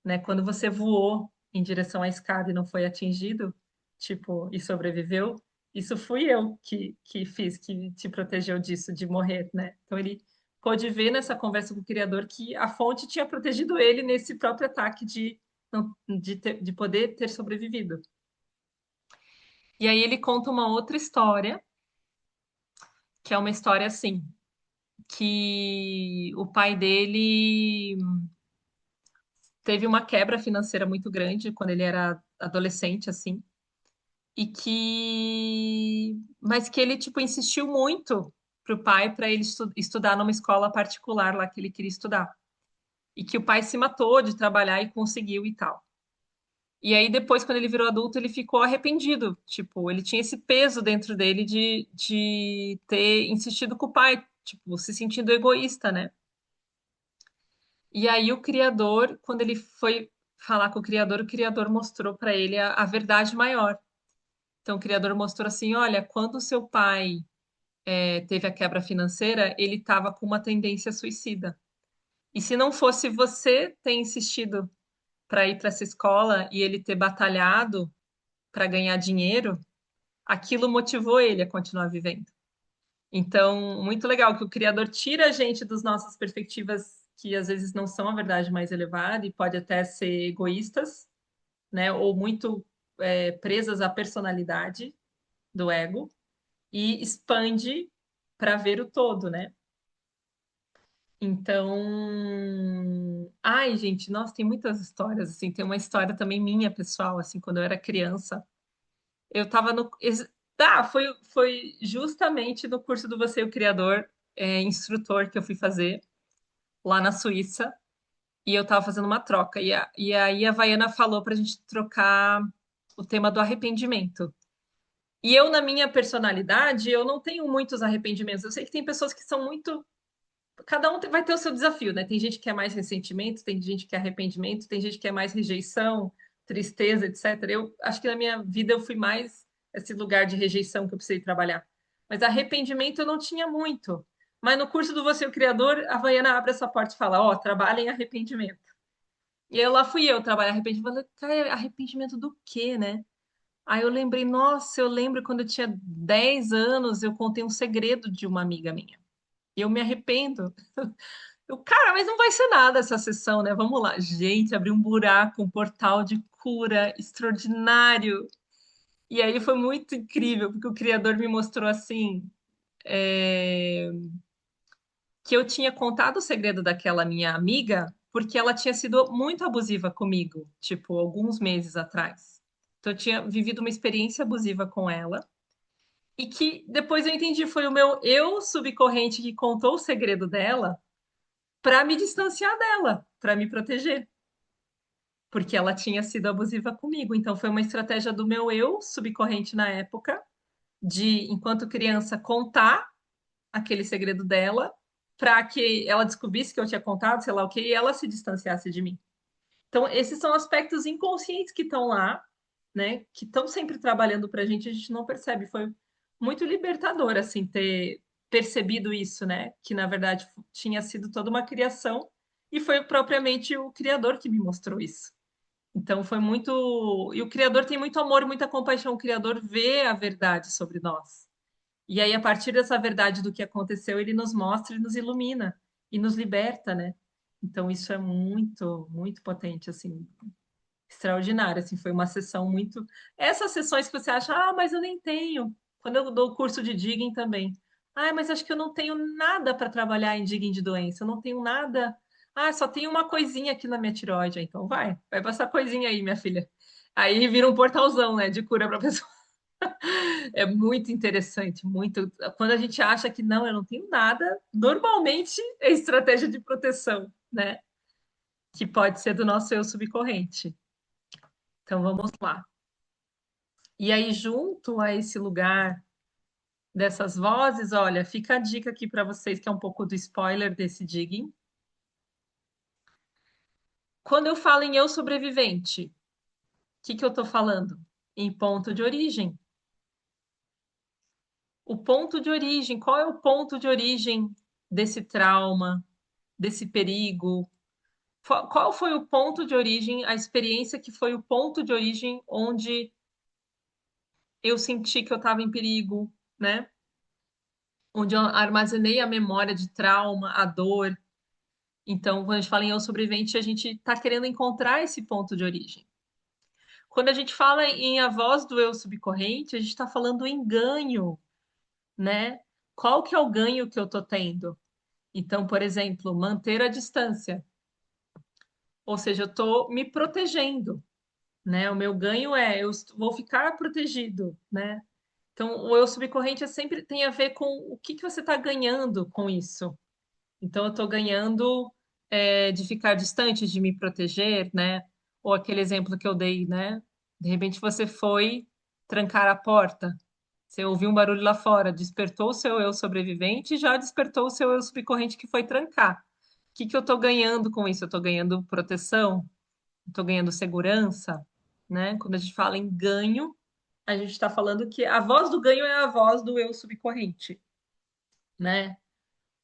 né? Quando você voou em direção à escada e não foi atingido, tipo, e sobreviveu, isso fui eu que fiz, que te protegeu disso, de morrer, né? Então ele pôde ver nessa conversa com o Criador que a fonte tinha protegido ele nesse próprio ataque de, de poder ter sobrevivido. E aí ele conta uma outra história, que é uma história assim, que o pai dele teve uma quebra financeira muito grande quando ele era adolescente, assim, mas que ele tipo insistiu muito pro pai para ele estudar numa escola particular lá que ele queria estudar. E que o pai se matou de trabalhar e conseguiu e tal. E aí depois, quando ele virou adulto, ele ficou arrependido. Tipo, ele tinha esse peso dentro dele de ter insistido com o pai, tipo, se sentindo egoísta, né? E aí o criador, quando ele foi falar com o criador mostrou para ele a verdade maior. Então o criador mostrou assim, olha, quando o seu pai teve a quebra financeira, ele estava com uma tendência suicida. E se não fosse você ter insistido para ir para essa escola e ele ter batalhado para ganhar dinheiro, aquilo motivou ele a continuar vivendo. Então, muito legal que o criador tira a gente das nossas perspectivas que às vezes não são a verdade mais elevada e pode até ser egoístas, né? Ou muito presas à personalidade do ego e expande para ver o todo, né? Então, ai, gente, nossa, tem muitas histórias assim. Tem uma história também minha, pessoal, assim, quando eu era criança. Eu tava no. Foi justamente no curso do Você, o Criador, instrutor que eu fui fazer lá na Suíça. E eu tava fazendo uma troca. E aí a Vaiana falou pra gente trocar o tema do arrependimento. E eu, na minha personalidade, eu não tenho muitos arrependimentos. Eu sei que tem pessoas que são muito. Cada um vai ter o seu desafio, né? Tem gente que é mais ressentimento, tem gente que é arrependimento, tem gente que é mais rejeição, tristeza, etc. Eu acho que na minha vida eu fui mais esse lugar de rejeição que eu precisei trabalhar. Mas arrependimento eu não tinha muito. Mas no curso do Você é o Criador, a Havaiana abre essa porta e fala: Ó, trabalha em arrependimento. E aí lá fui eu trabalhar arrependimento. Falei, cara, arrependimento do quê, né? Aí eu lembrei, nossa, eu lembro quando eu tinha 10 anos, eu contei um segredo de uma amiga minha. E eu me arrependo. Eu, cara, mas não vai ser nada essa sessão, né? Vamos lá. Gente, abri um buraco, um portal de cura extraordinário. E aí foi muito incrível, porque o criador me mostrou assim, é, que eu tinha contado o segredo daquela minha amiga, porque ela tinha sido muito abusiva comigo, tipo, alguns meses atrás. Então, eu tinha vivido uma experiência abusiva com ela. E que depois eu entendi, foi o meu eu subcorrente que contou o segredo dela para me distanciar dela, para me proteger, porque ela tinha sido abusiva comigo. Então foi uma estratégia do meu eu subcorrente na época de, enquanto criança, contar aquele segredo dela para que ela descobrisse que eu tinha contado, sei lá o que, e ela se distanciasse de mim. Então, esses são aspectos inconscientes que estão lá, né? Que estão sempre trabalhando para a gente não percebe. Foi muito libertador, assim, ter percebido isso, né? Que, na verdade, tinha sido toda uma criação e foi propriamente o criador que me mostrou isso. Então, foi muito. E o criador tem muito amor e muita compaixão. O criador vê a verdade sobre nós. E aí, a partir dessa verdade do que aconteceu, ele nos mostra e nos ilumina e nos liberta, né? Então, isso é muito, muito potente, assim, extraordinário, assim, foi uma sessão muito. Essas sessões que você acha, ah, mas eu nem tenho. Quando eu dou o curso de digging também. Ah, mas acho que eu não tenho nada para trabalhar em digging de doença, eu não tenho nada. Ah, só tem uma coisinha aqui na minha tireoide. Então vai pra essa coisinha aí, minha filha. Aí vira um portalzão, né, de cura para pessoa. É muito interessante, muito. Quando a gente acha que não, eu não tenho nada, normalmente é estratégia de proteção, né? Que pode ser do nosso eu subcorrente. Então vamos lá. E aí, junto a esse lugar dessas vozes, olha, fica a dica aqui para vocês, que é um pouco do spoiler desse digging. Quando eu falo em eu sobrevivente, o que eu estou falando? Em ponto de origem. O ponto de origem, qual é o ponto de origem desse trauma, desse perigo? Qual foi o ponto de origem, a experiência que foi o ponto de origem onde eu senti que eu estava em perigo, né? Onde eu armazenei a memória de trauma, a dor. Então, quando a gente fala em eu sobrevivente, a gente está querendo encontrar esse ponto de origem. Quando a gente fala em a voz do eu subcorrente, a gente está falando em ganho, né? Qual que é o ganho que eu estou tendo? Então, por exemplo, manter a distância. Ou seja, eu estou me protegendo, né? O meu ganho é eu vou ficar protegido, né? Então, o eu subcorrente sempre tem a ver com o que você está ganhando com isso. Então, eu estou ganhando de ficar distante, de me proteger, né? Ou aquele exemplo que eu dei, né? De repente você foi trancar a porta, você ouviu um barulho lá fora, despertou o seu eu sobrevivente e já despertou o seu eu subcorrente que foi trancar. O que eu estou ganhando com isso? Eu estou ganhando proteção, estou ganhando segurança, né? Quando a gente fala em ganho, a gente está falando que a voz do ganho é a voz do eu subcorrente, né?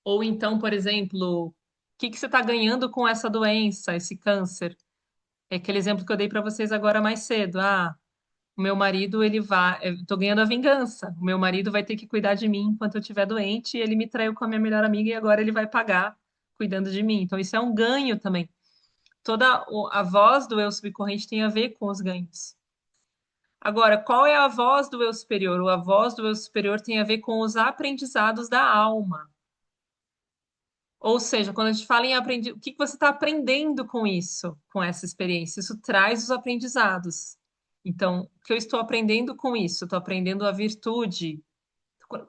Ou então, por exemplo, o que você está ganhando com essa doença, esse câncer? É aquele exemplo que eu dei para vocês agora mais cedo. Ah, o meu marido, ele vai. Eu estou ganhando a vingança. O meu marido vai ter que cuidar de mim enquanto eu estiver doente e ele me traiu com a minha melhor amiga e agora ele vai pagar cuidando de mim. Então, isso é um ganho também. Toda a voz do eu subcorrente tem a ver com os ganhos. Agora, qual é a voz do eu superior? A voz do eu superior tem a ver com os aprendizados da alma. Ou seja, quando a gente fala em aprender, o que que você está aprendendo com isso, com essa experiência? Isso traz os aprendizados. Então, o que eu estou aprendendo com isso? Eu estou aprendendo a virtude.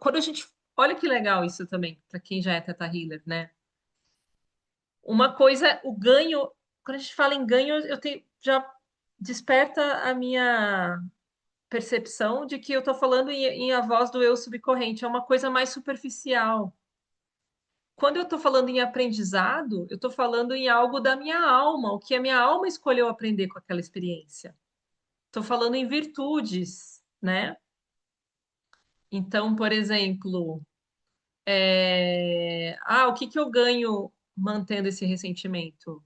Quando a gente. Olha que legal isso também, para quem já é Teta Healer, né? Uma coisa, o ganho. Quando a gente fala em ganho, eu tenho, já desperta a minha percepção de que eu estou falando em a voz do eu subcorrente. É uma coisa mais superficial. Quando eu estou falando em aprendizado, eu estou falando em algo da minha alma, o que a minha alma escolheu aprender com aquela experiência. Estou falando em virtudes, né? Então, por exemplo, o que que eu ganho mantendo esse ressentimento?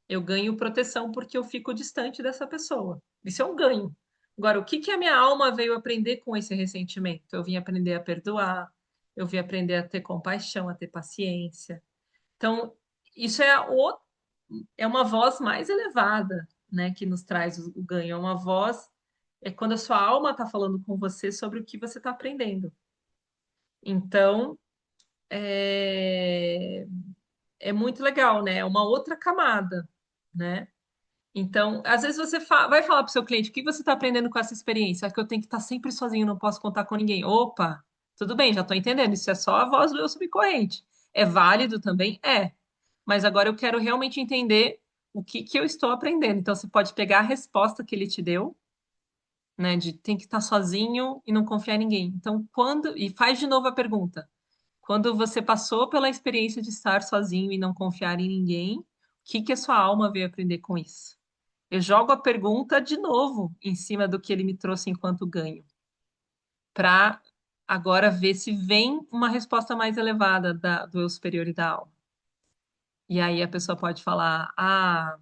Eu ganho proteção porque eu fico distante dessa pessoa. Isso é um ganho. Agora, o que que a minha alma veio aprender com esse ressentimento? Eu vim aprender a perdoar, eu vim aprender a ter compaixão, a ter paciência. Então, isso é uma voz mais elevada, né, que nos traz o ganho. É uma voz, é quando a sua alma está falando com você sobre o que você está aprendendo. Então, é, é muito legal, né? É uma outra camada, né? Então, às vezes você vai falar para o seu cliente o que você está aprendendo com essa experiência. É que eu tenho que estar sempre sozinho, não posso contar com ninguém. Opa, tudo bem, já estou entendendo. Isso é só a voz do eu subcorrente. É válido também? É. Mas agora eu quero realmente entender o que que eu estou aprendendo. Então, você pode pegar a resposta que ele te deu, né? De tem que estar sozinho e não confiar em ninguém. Então, quando. E faz de novo a pergunta. Quando você passou pela experiência de estar sozinho e não confiar em ninguém, o que que a sua alma veio aprender com isso? Eu jogo a pergunta de novo em cima do que ele me trouxe enquanto ganho, para agora ver se vem uma resposta mais elevada do eu superior e da alma. E aí a pessoa pode falar: o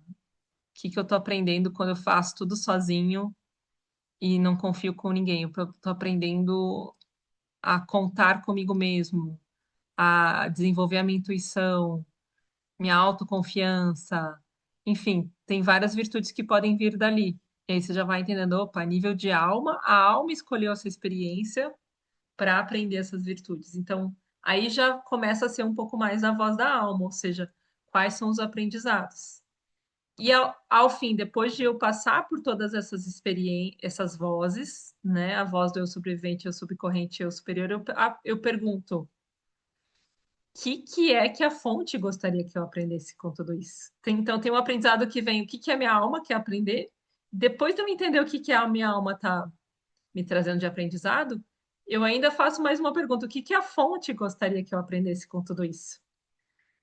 que que eu tô aprendendo quando eu faço tudo sozinho e não confio com ninguém? Eu tô aprendendo a contar comigo mesmo, a desenvolver a minha intuição, minha autoconfiança, enfim, tem várias virtudes que podem vir dali. E aí você já vai entendendo, opa, nível de alma, a alma escolheu essa experiência para aprender essas virtudes. Então, aí já começa a ser um pouco mais a voz da alma, ou seja, quais são os aprendizados. E ao fim, depois de eu passar por todas essas experiências, essas vozes, né, a voz do eu sobrevivente, eu subcorrente, eu superior, eu pergunto, que é que a fonte gostaria que eu aprendesse com tudo isso? Então, tem um aprendizado que vem, o que que a minha alma quer aprender? Depois de eu entender o que que a minha alma está me trazendo de aprendizado, eu ainda faço mais uma pergunta, o que que a fonte gostaria que eu aprendesse com tudo isso?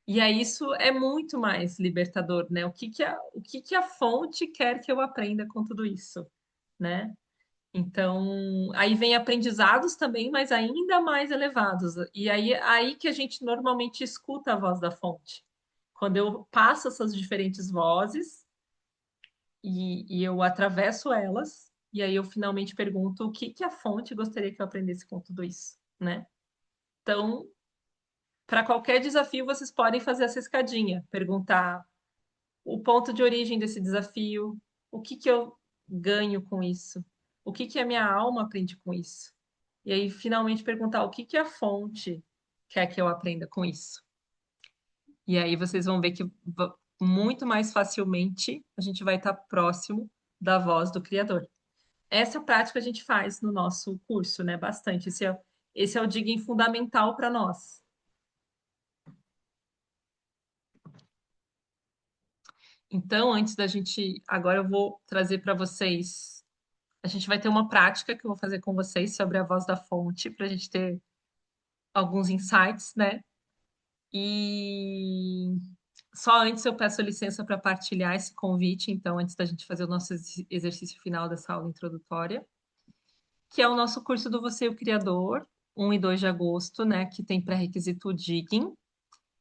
E aí isso é muito mais libertador, né? O que que a fonte quer que eu aprenda com tudo isso, né? Então, aí vem aprendizados também, mas ainda mais elevados. E aí que a gente normalmente escuta a voz da fonte. Quando eu passo essas diferentes vozes e eu atravesso elas, e aí eu finalmente pergunto o que que a fonte gostaria que eu aprendesse com tudo isso, né? Então, para qualquer desafio, vocês podem fazer essa escadinha, perguntar o ponto de origem desse desafio, o que que eu ganho com isso, o que que a minha alma aprende com isso. E aí, finalmente, perguntar o que que a fonte quer que eu aprenda com isso. E aí vocês vão ver que muito mais facilmente a gente vai estar próximo da voz do Criador. Essa prática a gente faz no nosso curso, né? Bastante. Esse é o digging fundamental para nós. Então, antes da gente. Agora eu vou trazer para vocês. A gente vai ter uma prática que eu vou fazer com vocês sobre a voz da fonte, para a gente ter alguns insights, né? E só antes eu peço licença para partilhar esse convite, então, antes da gente fazer o nosso exercício final dessa aula introdutória, que é o nosso curso do Você, o Criador, 1 e 2 de agosto, né? Que tem pré-requisito Digging. O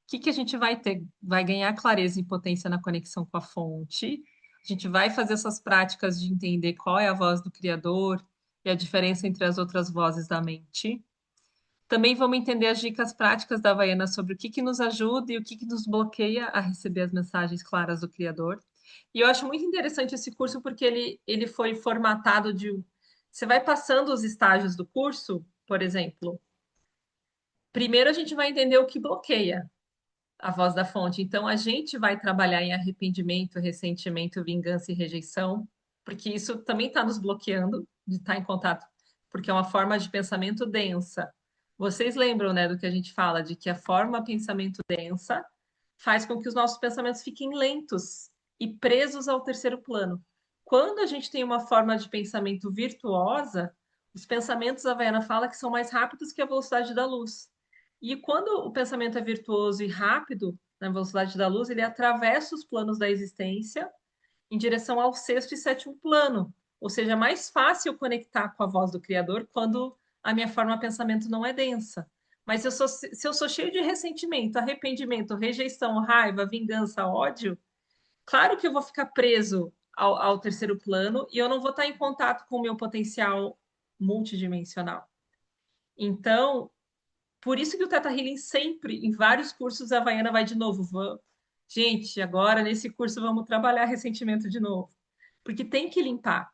que que a gente vai ter? Vai ganhar clareza e potência na conexão com a fonte. A gente vai fazer essas práticas de entender qual é a voz do Criador e a diferença entre as outras vozes da mente. Também vamos entender as dicas práticas da Havaiana sobre o que que nos ajuda e o que que nos bloqueia a receber as mensagens claras do Criador. E eu acho muito interessante esse curso porque ele foi formatado de. Você vai passando os estágios do curso, por exemplo. Primeiro a gente vai entender o que bloqueia a voz da fonte. Então, a gente vai trabalhar em arrependimento, ressentimento, vingança e rejeição, porque isso também está nos bloqueando de estar em contato, porque é uma forma de pensamento densa. Vocês lembram, né, do que a gente fala, de que a forma pensamento densa faz com que os nossos pensamentos fiquem lentos e presos ao terceiro plano. Quando a gente tem uma forma de pensamento virtuosa, os pensamentos, a Havaiana fala, que são mais rápidos que a velocidade da luz. E quando o pensamento é virtuoso e rápido, na velocidade da luz, ele atravessa os planos da existência em direção ao sexto e sétimo plano. Ou seja, é mais fácil conectar com a voz do Criador quando a minha forma de pensamento não é densa. Mas se eu sou cheio de ressentimento, arrependimento, rejeição, raiva, vingança, ódio, claro que eu vou ficar preso ao terceiro plano e eu não vou estar em contato com o meu potencial multidimensional. Então, por isso que o Theta Healing sempre, em vários cursos, a Havaiana vai de novo. Gente, agora nesse curso vamos trabalhar ressentimento de novo. Porque tem que limpar.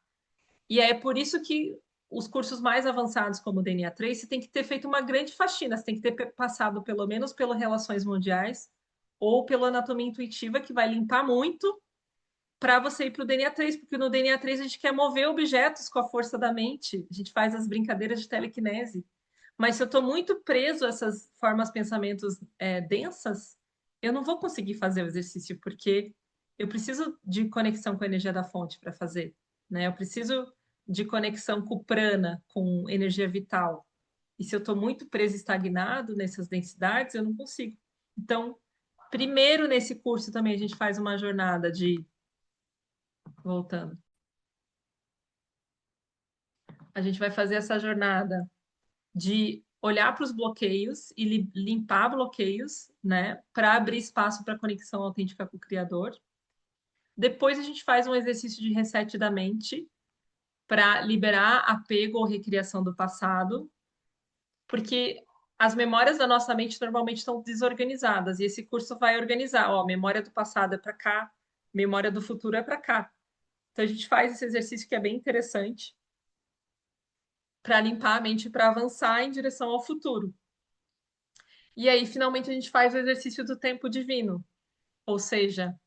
E é por isso que os cursos mais avançados, como o DNA 3, você tem que ter feito uma grande faxina. Você tem que ter passado pelo menos pelas relações mundiais ou pela anatomia intuitiva, que vai limpar muito para você ir para o DNA 3, porque no DNA 3 a gente quer mover objetos com a força da mente. A gente faz as brincadeiras de telecinese. Mas se eu estou muito preso a essas formas, pensamentos densas, eu não vou conseguir fazer o exercício, porque eu preciso de conexão com a energia da fonte para fazer, né? Eu preciso de conexão com o prana, com energia vital. E se eu estou muito preso e estagnado nessas densidades, eu não consigo. Então, primeiro nesse curso também a gente faz uma jornada de... Voltando. A gente vai fazer essa jornada de olhar para os bloqueios e limpar bloqueios, né, para abrir espaço para conexão autêntica com o Criador. Depois a gente faz um exercício de reset da mente para liberar apego ou recriação do passado, porque as memórias da nossa mente normalmente estão desorganizadas e esse curso vai organizar, ó, memória do passado é para cá, memória do futuro é para cá. Então a gente faz esse exercício que é bem interessante para limpar a mente, para avançar em direção ao futuro. E aí, finalmente, a gente faz o exercício do tempo divino. Ou seja,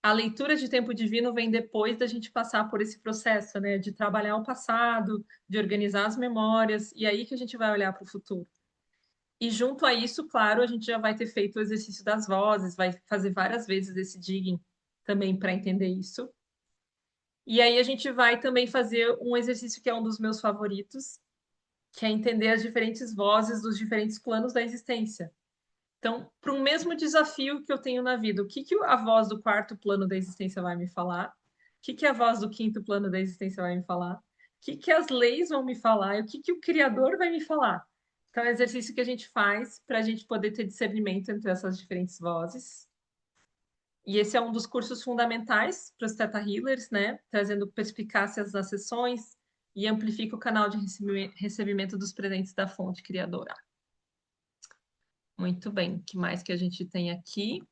a leitura de tempo divino vem depois da gente passar por esse processo, né? De trabalhar o passado, de organizar as memórias, e aí que a gente vai olhar para o futuro. E junto a isso, claro, a gente já vai ter feito o exercício das vozes, vai fazer várias vezes esse digging também para entender isso. E aí a gente vai também fazer um exercício que é um dos meus favoritos, que é entender as diferentes vozes dos diferentes planos da existência. Então, para um mesmo desafio que eu tenho na vida, o que, que a voz do quarto plano da existência vai me falar? O que, que a voz do quinto plano da existência vai me falar? O que as leis vão me falar? E o que, que o Criador vai me falar? Então, é um exercício que a gente faz para a gente poder ter discernimento entre essas diferentes vozes. E esse é um dos cursos fundamentais para os Theta Healers, né? Trazendo perspicácias nas sessões e amplifica o canal de recebimento dos presentes da fonte criadora. Muito bem. O que mais que a gente tem aqui?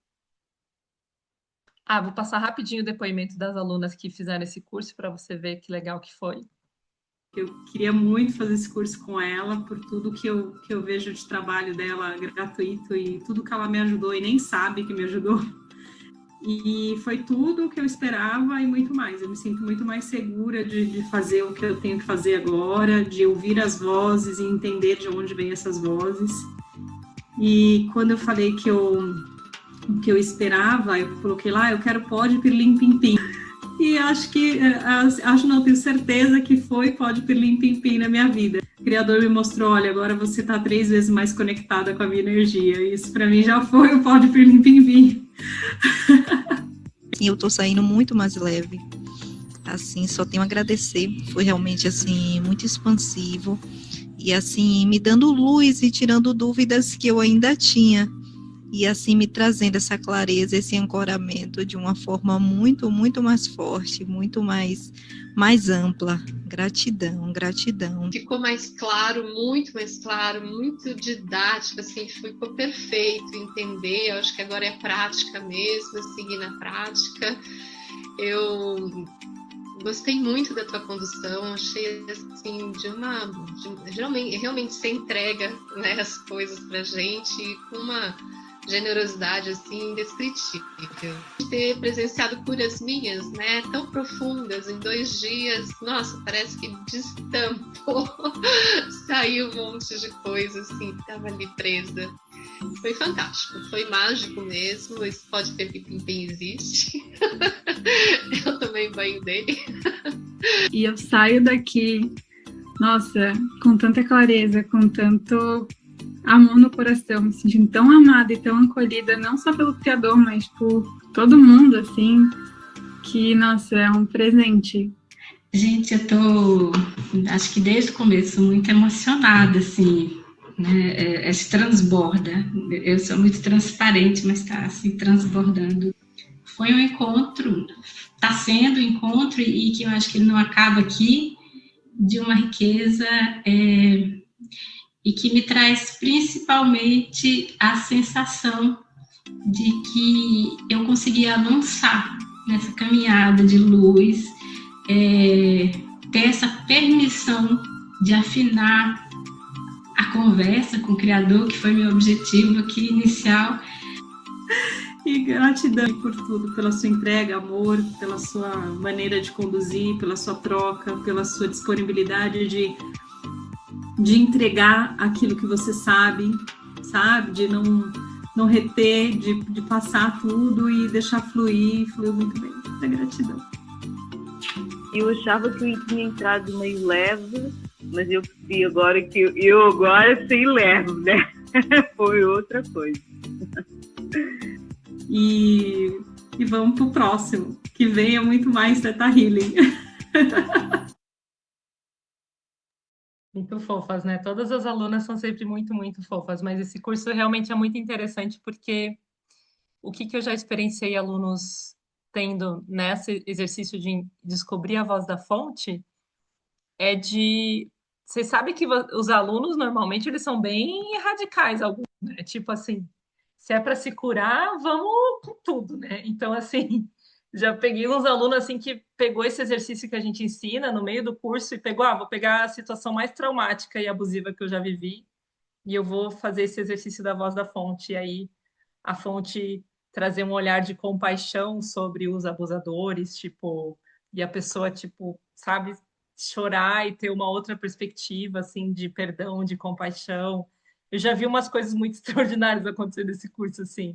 Ah, vou passar rapidinho o depoimento das alunas que fizeram esse curso para você ver que legal que foi. Eu queria muito fazer esse curso com ela, por tudo que eu vejo de trabalho dela gratuito e tudo que ela me ajudou e nem sabe que me ajudou. E foi tudo o que eu esperava e muito mais. Eu me sinto muito mais segura de fazer o que eu tenho que fazer agora, de ouvir as vozes e entender de onde vêm essas vozes. E quando eu falei que eu esperava, eu coloquei lá, eu quero pode pirlim pim pim. E acho não, tenho certeza que foi pode pirlim pim pim na minha vida. O Criador me mostrou, olha, agora você está 3 vezes mais conectada com a minha energia. Isso para mim já foi o pode pirlim pim pim. E eu tô saindo muito mais leve. Assim, só tenho a agradecer. Foi realmente assim muito expansivo e assim me dando luz e tirando dúvidas que eu ainda tinha. E assim me trazendo essa clareza, esse ancoramento de uma forma muito, muito mais forte, muito mais ampla. Gratidão, gratidão. Ficou mais claro, muito didático, assim, ficou perfeito entender. Eu acho que agora é prática mesmo, seguir na prática. Eu gostei muito da tua condução, achei assim realmente você entrega, né, as coisas pra gente com uma generosidade assim indescritível. Ter presenciado curas minhas, né, tão profundas em 2 dias, nossa, parece que destampou, saiu um monte de coisa assim que estava ali presa. Foi fantástico, foi mágico mesmo. Esse pode ter pimpim existe. Eu tomei banho dele. E eu saio daqui, nossa, com tanta clareza, com tanto amor no coração, me sentindo tão amada e tão acolhida, não só pelo Criador, mas por todo mundo, assim, que, nossa, é um presente. Gente, eu tô, acho que desde o começo, muito emocionada, assim, né? Se transborda. Eu sou muito transparente, mas está assim, transbordando. Foi um encontro, está sendo um encontro, e que eu acho que ele não acaba aqui, de uma riqueza e que me traz principalmente a sensação de que eu consegui avançar nessa caminhada de luz, ter essa permissão de afinar a conversa com o Criador, que foi meu objetivo aqui inicial. E gratidão por tudo, pela sua entrega, amor, pela sua maneira de conduzir, pela sua troca, pela sua disponibilidade de entregar aquilo que você sabe, de não reter, de passar tudo e deixar fluir, fluiu muito bem. Muita gratidão. Eu achava que eu tinha entrado meio leve, mas eu percebi agora que eu agora sim levo, né? Foi outra coisa. E vamos pro próximo, que venha muito mais Theta Healing. Muito fofas, né? Todas as alunas são sempre muito, muito fofas, mas esse curso realmente é muito interessante porque o que eu já experienciei alunos tendo nesse exercício de descobrir a voz da fonte é de... Vocês sabem que os alunos, normalmente, eles são bem radicais, alguns, né? Tipo assim, se é para se curar, vamos com tudo, né? Então, assim, já peguei uns alunos assim que pegou esse exercício que a gente ensina no meio do curso e pegou, vou pegar a situação mais traumática e abusiva que eu já vivi e eu vou fazer esse exercício da voz da fonte. E aí a fonte trazer um olhar de compaixão sobre os abusadores, tipo, e a pessoa, tipo, sabe, chorar e ter uma outra perspectiva, assim, de perdão, de compaixão. Eu já vi umas coisas muito extraordinárias acontecer nesse curso, assim.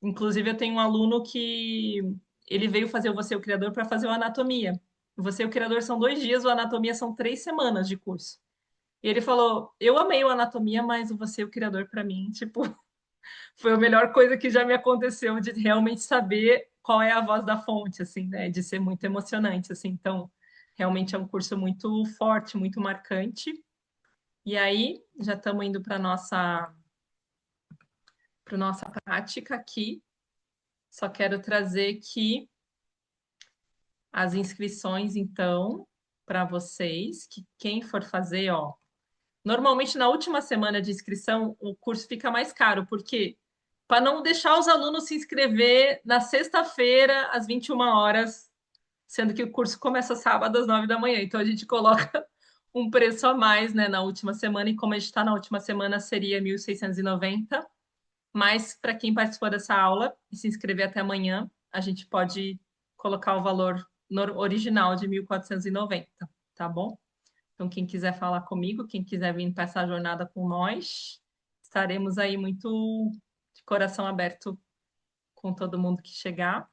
Inclusive, eu tenho um aluno que ele veio fazer o Você, o Criador, para fazer o Anatomia. O Você, o Criador são 2 dias, o Anatomia são 3 semanas de curso. E ele falou: Eu amei o Anatomia, mas o Você, o Criador, para mim, tipo, foi a melhor coisa que já me aconteceu de realmente saber qual é a voz da fonte, assim, né? De ser muito emocionante, assim. Então, realmente é um curso muito forte, muito marcante. E aí, já estamos indo para nossa prática aqui. Só quero trazer que as inscrições, então, para vocês, que quem for fazer, ó, normalmente na última semana de inscrição o curso fica mais caro, porque para não deixar os alunos se inscrever na sexta-feira às 21 horas, sendo que o curso começa sábado às 9 da manhã. Então a gente coloca um preço a mais, né, na última semana, e como a gente está na última semana, seria 1.690. Mas para quem participou dessa aula e se inscrever até amanhã, a gente pode colocar o valor original de 1.490, tá bom? Então, quem quiser falar comigo, quem quiser vir para essa jornada com nós, estaremos aí muito de coração aberto com todo mundo que chegar.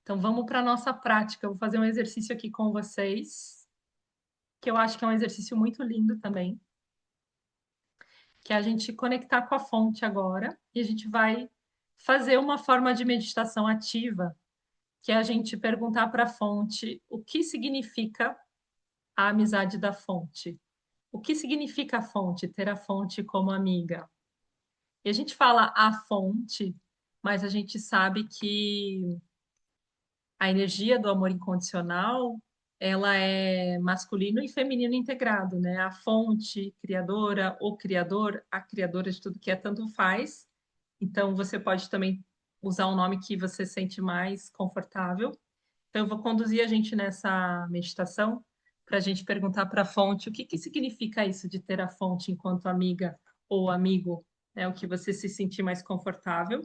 Então, vamos para a nossa prática. Eu vou fazer um exercício aqui com vocês, que eu acho que é um exercício muito lindo também, que é a gente conectar com a fonte agora, e a gente vai fazer uma forma de meditação ativa, que é a gente perguntar para a fonte o que significa a amizade da fonte. O que significa a fonte, ter a fonte como amiga? E a gente fala a fonte, mas a gente sabe que a energia do amor incondicional, ela é masculino e feminino integrado, né? A fonte criadora, o criador, a criadora de tudo que é, tanto faz. Então, você pode também usar um nome que você sente mais confortável. Então, eu vou conduzir a gente nessa meditação para a gente perguntar para a fonte o que significa isso de ter a fonte enquanto amiga ou amigo, né? O que você se sentir mais confortável.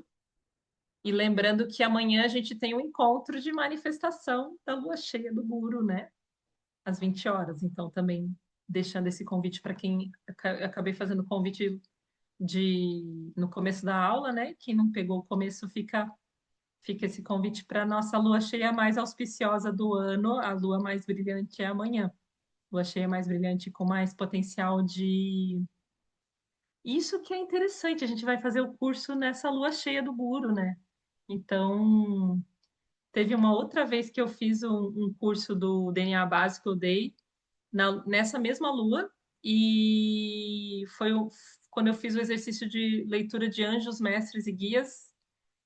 E lembrando que amanhã a gente tem um encontro de manifestação da lua cheia do Guru, né? Às 20 horas. Então, também deixando esse convite para quem acabei fazendo o convite no começo da aula, né? Quem não pegou o começo, fica esse convite para a nossa lua cheia mais auspiciosa do ano. A lua mais brilhante é amanhã. Lua cheia mais brilhante com mais potencial de. Isso que é interessante, a gente vai fazer o curso nessa lua cheia do Guru, né? Então, Teve uma outra vez que eu fiz um curso do DNA básico, eu dei nessa mesma lua, e quando eu fiz o exercício de leitura de anjos, mestres e guias,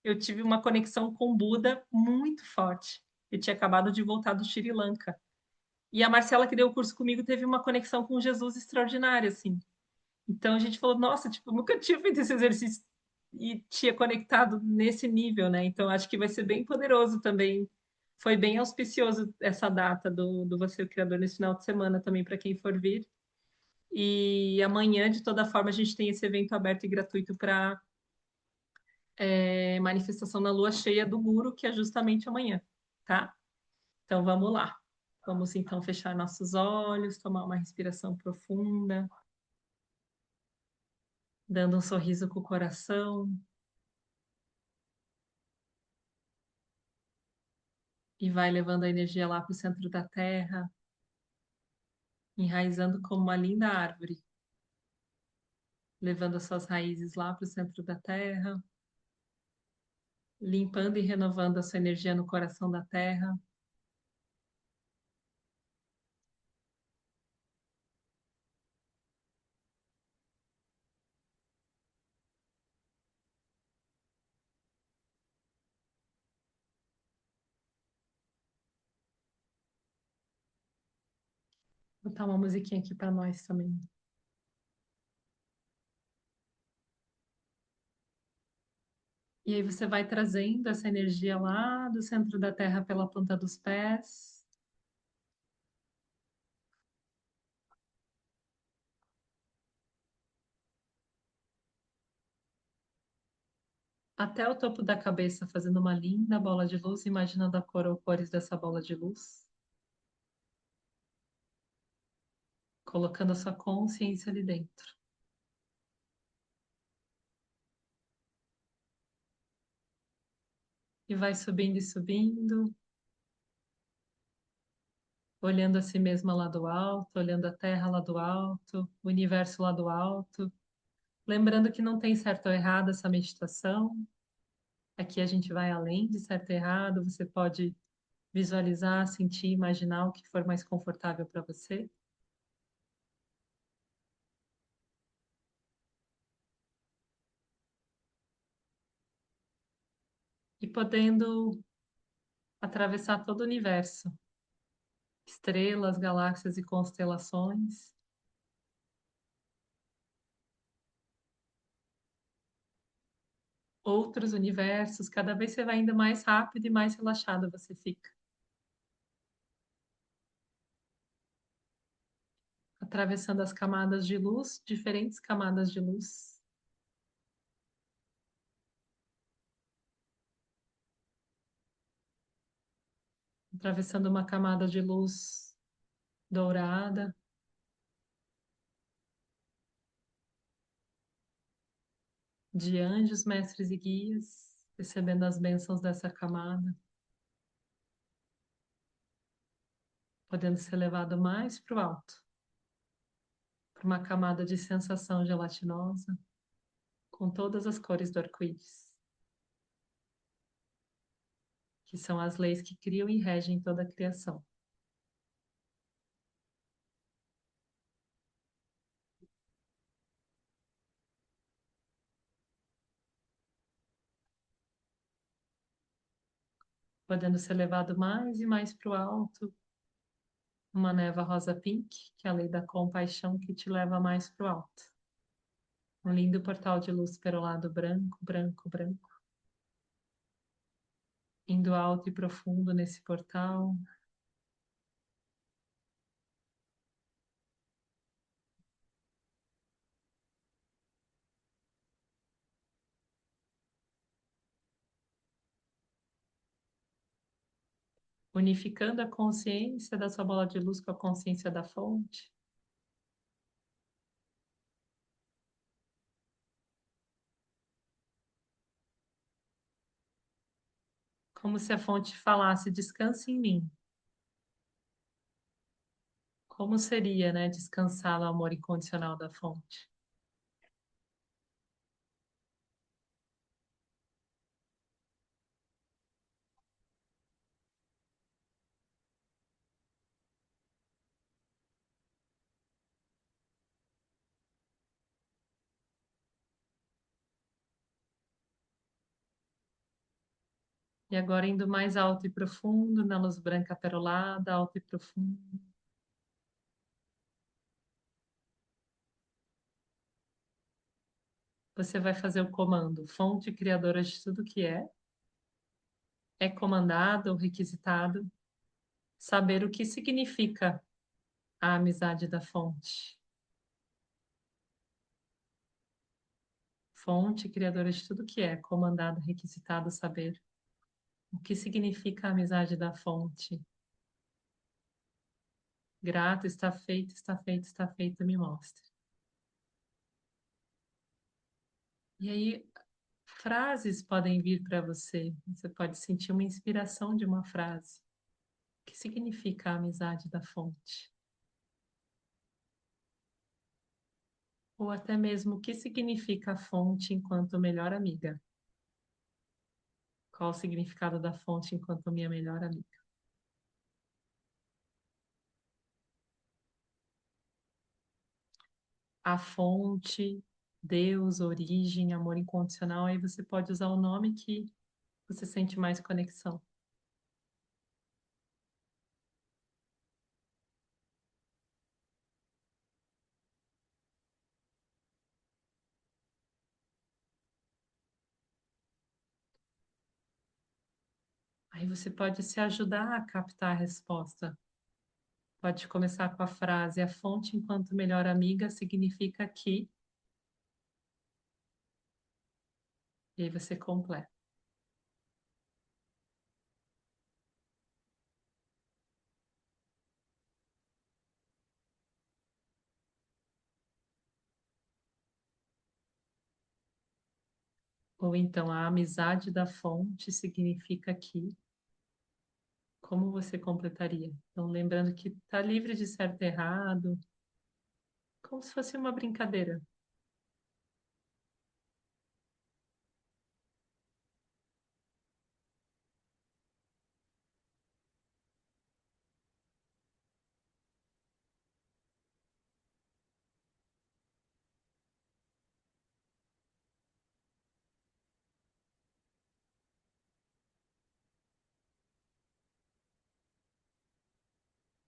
eu tive uma conexão com Buda muito forte. Eu tinha acabado de voltar do Sri Lanka. E a Marcela, que deu o curso comigo, teve uma conexão com Jesus extraordinária, assim. Então a gente falou, nossa, tipo, eu nunca tinha feito esse exercício e tinha conectado nesse nível, né? Então acho que vai ser bem poderoso também. Foi bem auspicioso essa data do Você, o Criador, nesse final de semana também, para quem for vir. E amanhã, de toda forma, a gente tem esse evento aberto e gratuito para manifestação da lua cheia do Guru, que é justamente amanhã, tá? Então vamos lá. Vamos então fechar nossos olhos, tomar uma respiração profunda, dando um sorriso com o coração e vai levando a energia lá para o centro da Terra, enraizando como uma linda árvore, levando as suas raízes lá para o centro da Terra, limpando e renovando a sua energia no coração da Terra. Vou botar uma musiquinha aqui para nós também. E aí você vai trazendo essa energia lá do centro da Terra pela ponta dos pés, até o topo da cabeça, fazendo uma linda bola de luz, imaginando a cor ou cores dessa bola de luz, colocando a sua consciência ali dentro. E vai subindo e subindo, olhando a si mesma lá do alto, olhando a Terra lá do alto, o universo lá do alto. Lembrando que não tem certo ou errado essa meditação. Aqui a gente vai além de certo e errado. Você pode visualizar, sentir, imaginar o que for mais confortável para você. E podendo atravessar todo o universo, estrelas, galáxias e constelações. Outros universos, cada vez você vai indo mais rápido e mais relaxado você fica. Atravessando as camadas de luz, diferentes camadas de luz. Atravessando uma camada de luz dourada, de anjos, mestres e guias, recebendo as bênçãos dessa camada, podendo ser levado mais para o alto, para uma camada de sensação gelatinosa, com todas as cores do arco-íris, que são as leis que criam e regem toda a criação. Podendo ser levado mais e mais para o alto, uma névoa rosa pink, que é a lei da compaixão que te leva mais para o alto. Um lindo portal de luz perolado branco, branco, branco. Indo alto e profundo nesse portal, unificando a consciência da sua bola de luz com a consciência da fonte. Como se a fonte falasse: descanse em mim. Como seria, né, descansar no amor incondicional da fonte? E agora indo mais alto e profundo, na luz branca perolada, alto e profundo. Você vai fazer o comando fonte criadora de tudo que é comandado ou requisitado, saber o que significa a amizade da fonte. Fonte criadora de tudo que é comandado, requisitado, saber o que significa a amizade da fonte. Grato, está feito, está feito, está feito, me mostre. E aí, frases podem vir para você. Você pode sentir uma inspiração de uma frase. O que significa a amizade da fonte? Ou até mesmo o que significa a fonte enquanto melhor amiga? Qual o significado da fonte enquanto minha melhor amiga? A fonte, Deus, origem, amor incondicional, aí você pode usar o nome que você sente mais conexão. Aí você pode se ajudar a captar a resposta. Pode começar com a frase: a fonte enquanto melhor amiga significa que, e aí você completa. Ou então, a amizade da fonte significa que, como você completaria? Então, lembrando que está livre de certo e errado, como se fosse uma brincadeira.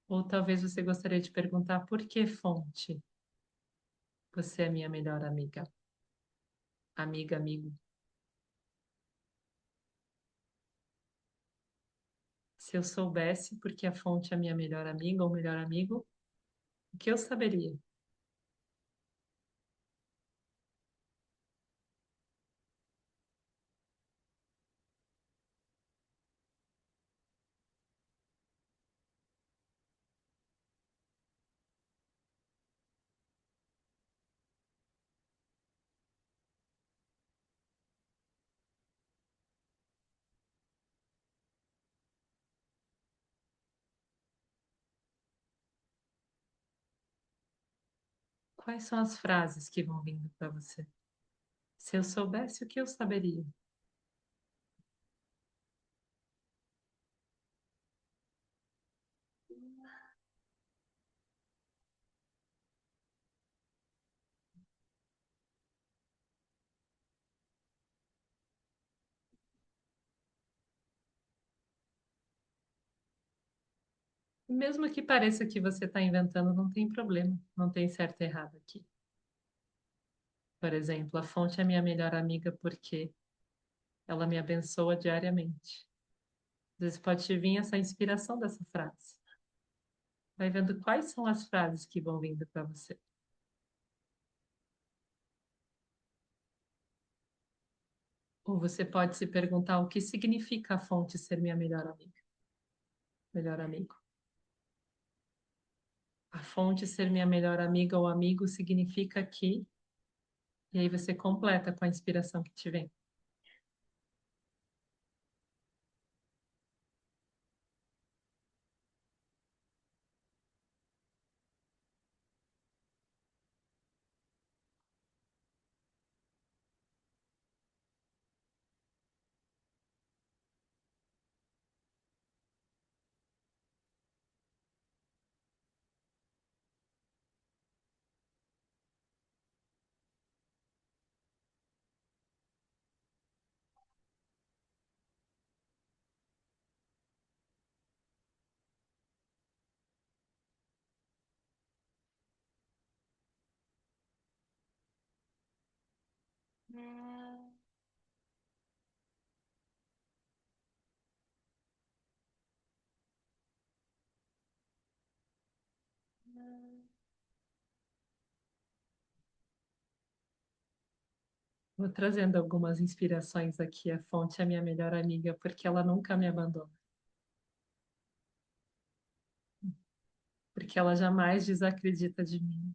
Ou talvez você gostaria de perguntar por que fonte? Você é minha melhor amiga. Amiga, amigo. Se eu soubesse porque a fonte é minha melhor amiga ou melhor amigo, o que eu saberia? Quais são as frases que vão vindo para você? Se eu soubesse o que eu saberia? Mesmo que pareça que você está inventando, não tem problema, não tem certo e errado aqui. Por exemplo, a fonte é minha melhor amiga porque ela me abençoa diariamente. Às vezes pode te vir essa inspiração dessa frase. Vai vendo quais são as frases que vão vindo para você. Ou você pode se perguntar o que significa a fonte ser minha melhor amiga, melhor amigo. A fonte ser minha melhor amiga ou amigo significa que, e aí você completa com a inspiração que te vem. Vou trazendo algumas inspirações aqui. A fonte é minha melhor amiga, porque ela nunca me abandona. Porque ela jamais desacredita de mim.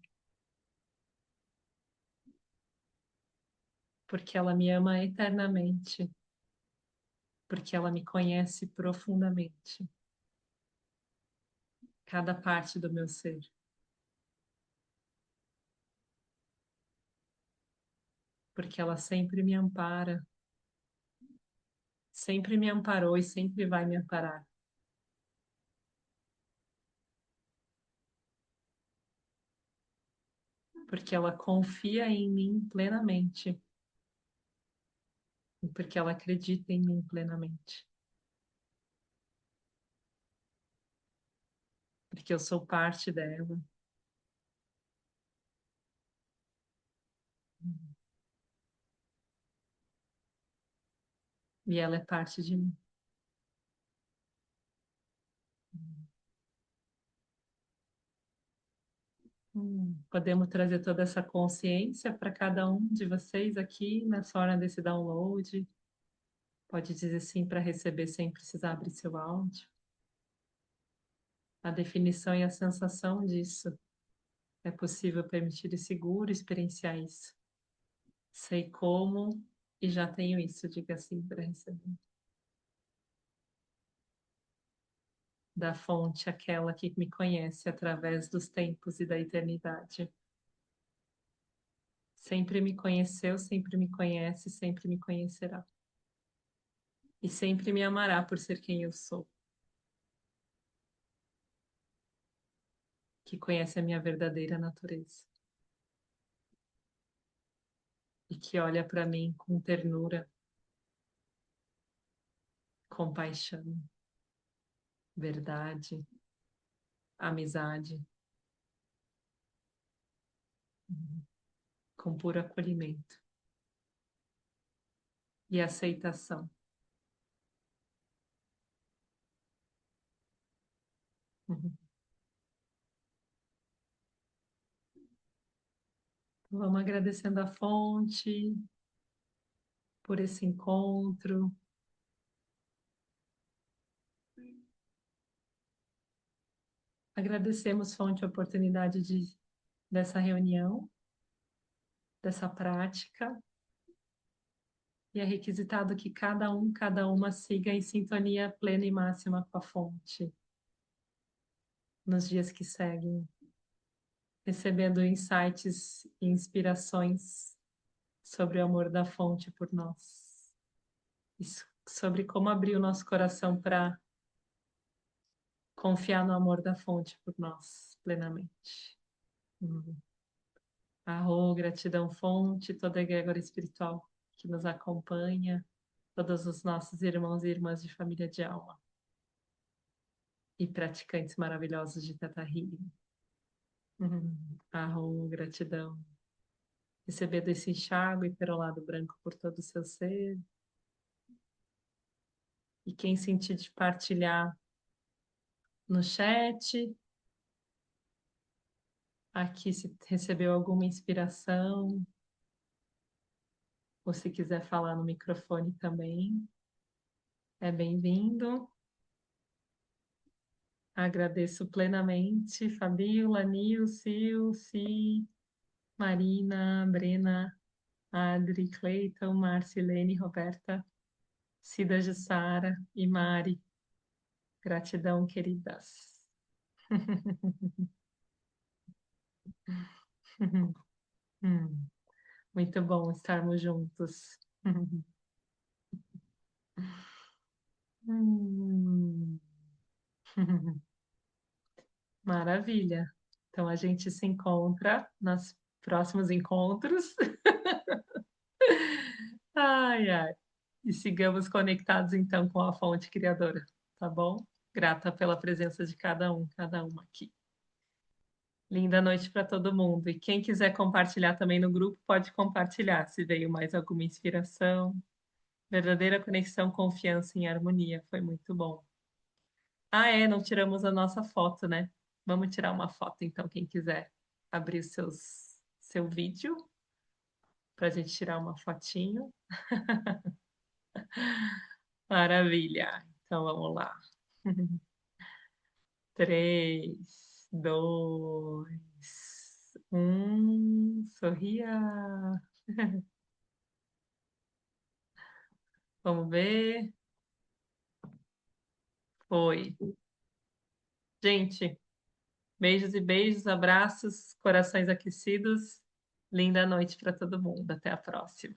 Porque ela me ama eternamente. Porque ela me conhece profundamente. Cada parte do meu ser. Porque ela sempre me ampara. Sempre me amparou e sempre vai me amparar. Porque ela confia em mim plenamente. E porque ela acredita em mim plenamente. Porque eu sou parte dela. E ela é parte de mim. Podemos trazer toda essa consciência para cada um de vocês aqui nessa hora desse download. Pode dizer sim para receber sem precisar abrir seu áudio. A definição e a sensação disso. É possível, permitir e seguro experienciar isso. Sei como e já tenho isso, diga assim para receber. Da fonte, aquela que me conhece através dos tempos e da eternidade. Sempre me conheceu, sempre me conhece, sempre me conhecerá. E sempre me amará por ser quem eu sou. Que conhece a minha verdadeira natureza. E que olha para mim com ternura, compaixão, verdade, amizade, com puro acolhimento e aceitação. Vamos agradecendo a fonte por esse encontro. Agradecemos, fonte, a oportunidade dessa reunião, dessa prática. E é requisitado que cada uma siga em sintonia plena e máxima com a fonte nos dias que seguem, recebendo insights e inspirações sobre o amor da fonte por nós, e sobre como abrir o nosso coração para confiar no amor da fonte por nós plenamente. Arro, gratidão, fonte, toda a egrégora espiritual que nos acompanha, todos os nossos irmãos e irmãs de família de alma e praticantes maravilhosos de Teta Healing. Arro, gratidão. Receber desse enxágue e perolado branco por todo o seu ser. E quem sentir de partilhar no chat, aqui se recebeu alguma inspiração, ou se quiser falar no microfone também, é bem-vindo. Agradeço plenamente, Fabiola, Nilce, Marina, Brena, Adri, Cleiton, Marcilene, Roberta, Cida Jussara e Mari. Gratidão, queridas. Muito bom estarmos juntos. Hum. Maravilha. Então a gente se encontra nos próximos encontros. Ai, ai. E sigamos conectados então com a fonte criadora, tá bom? Grata pela presença de cada um, cada uma aqui. Linda noite para todo mundo. E quem quiser compartilhar também no grupo, pode compartilhar se veio mais alguma inspiração. Verdadeira conexão, confiança em harmonia. Foi muito bom. Ah, é, não tiramos a nossa foto, né? Vamos tirar uma foto, então, quem quiser abrir seu vídeo para a gente tirar uma fotinho. Maravilha. Então, vamos lá. 3, 2, 1. Sorria. Vamos ver. Foi. Gente, beijos e beijos, abraços, corações aquecidos. Linda noite para todo mundo. Até a próxima.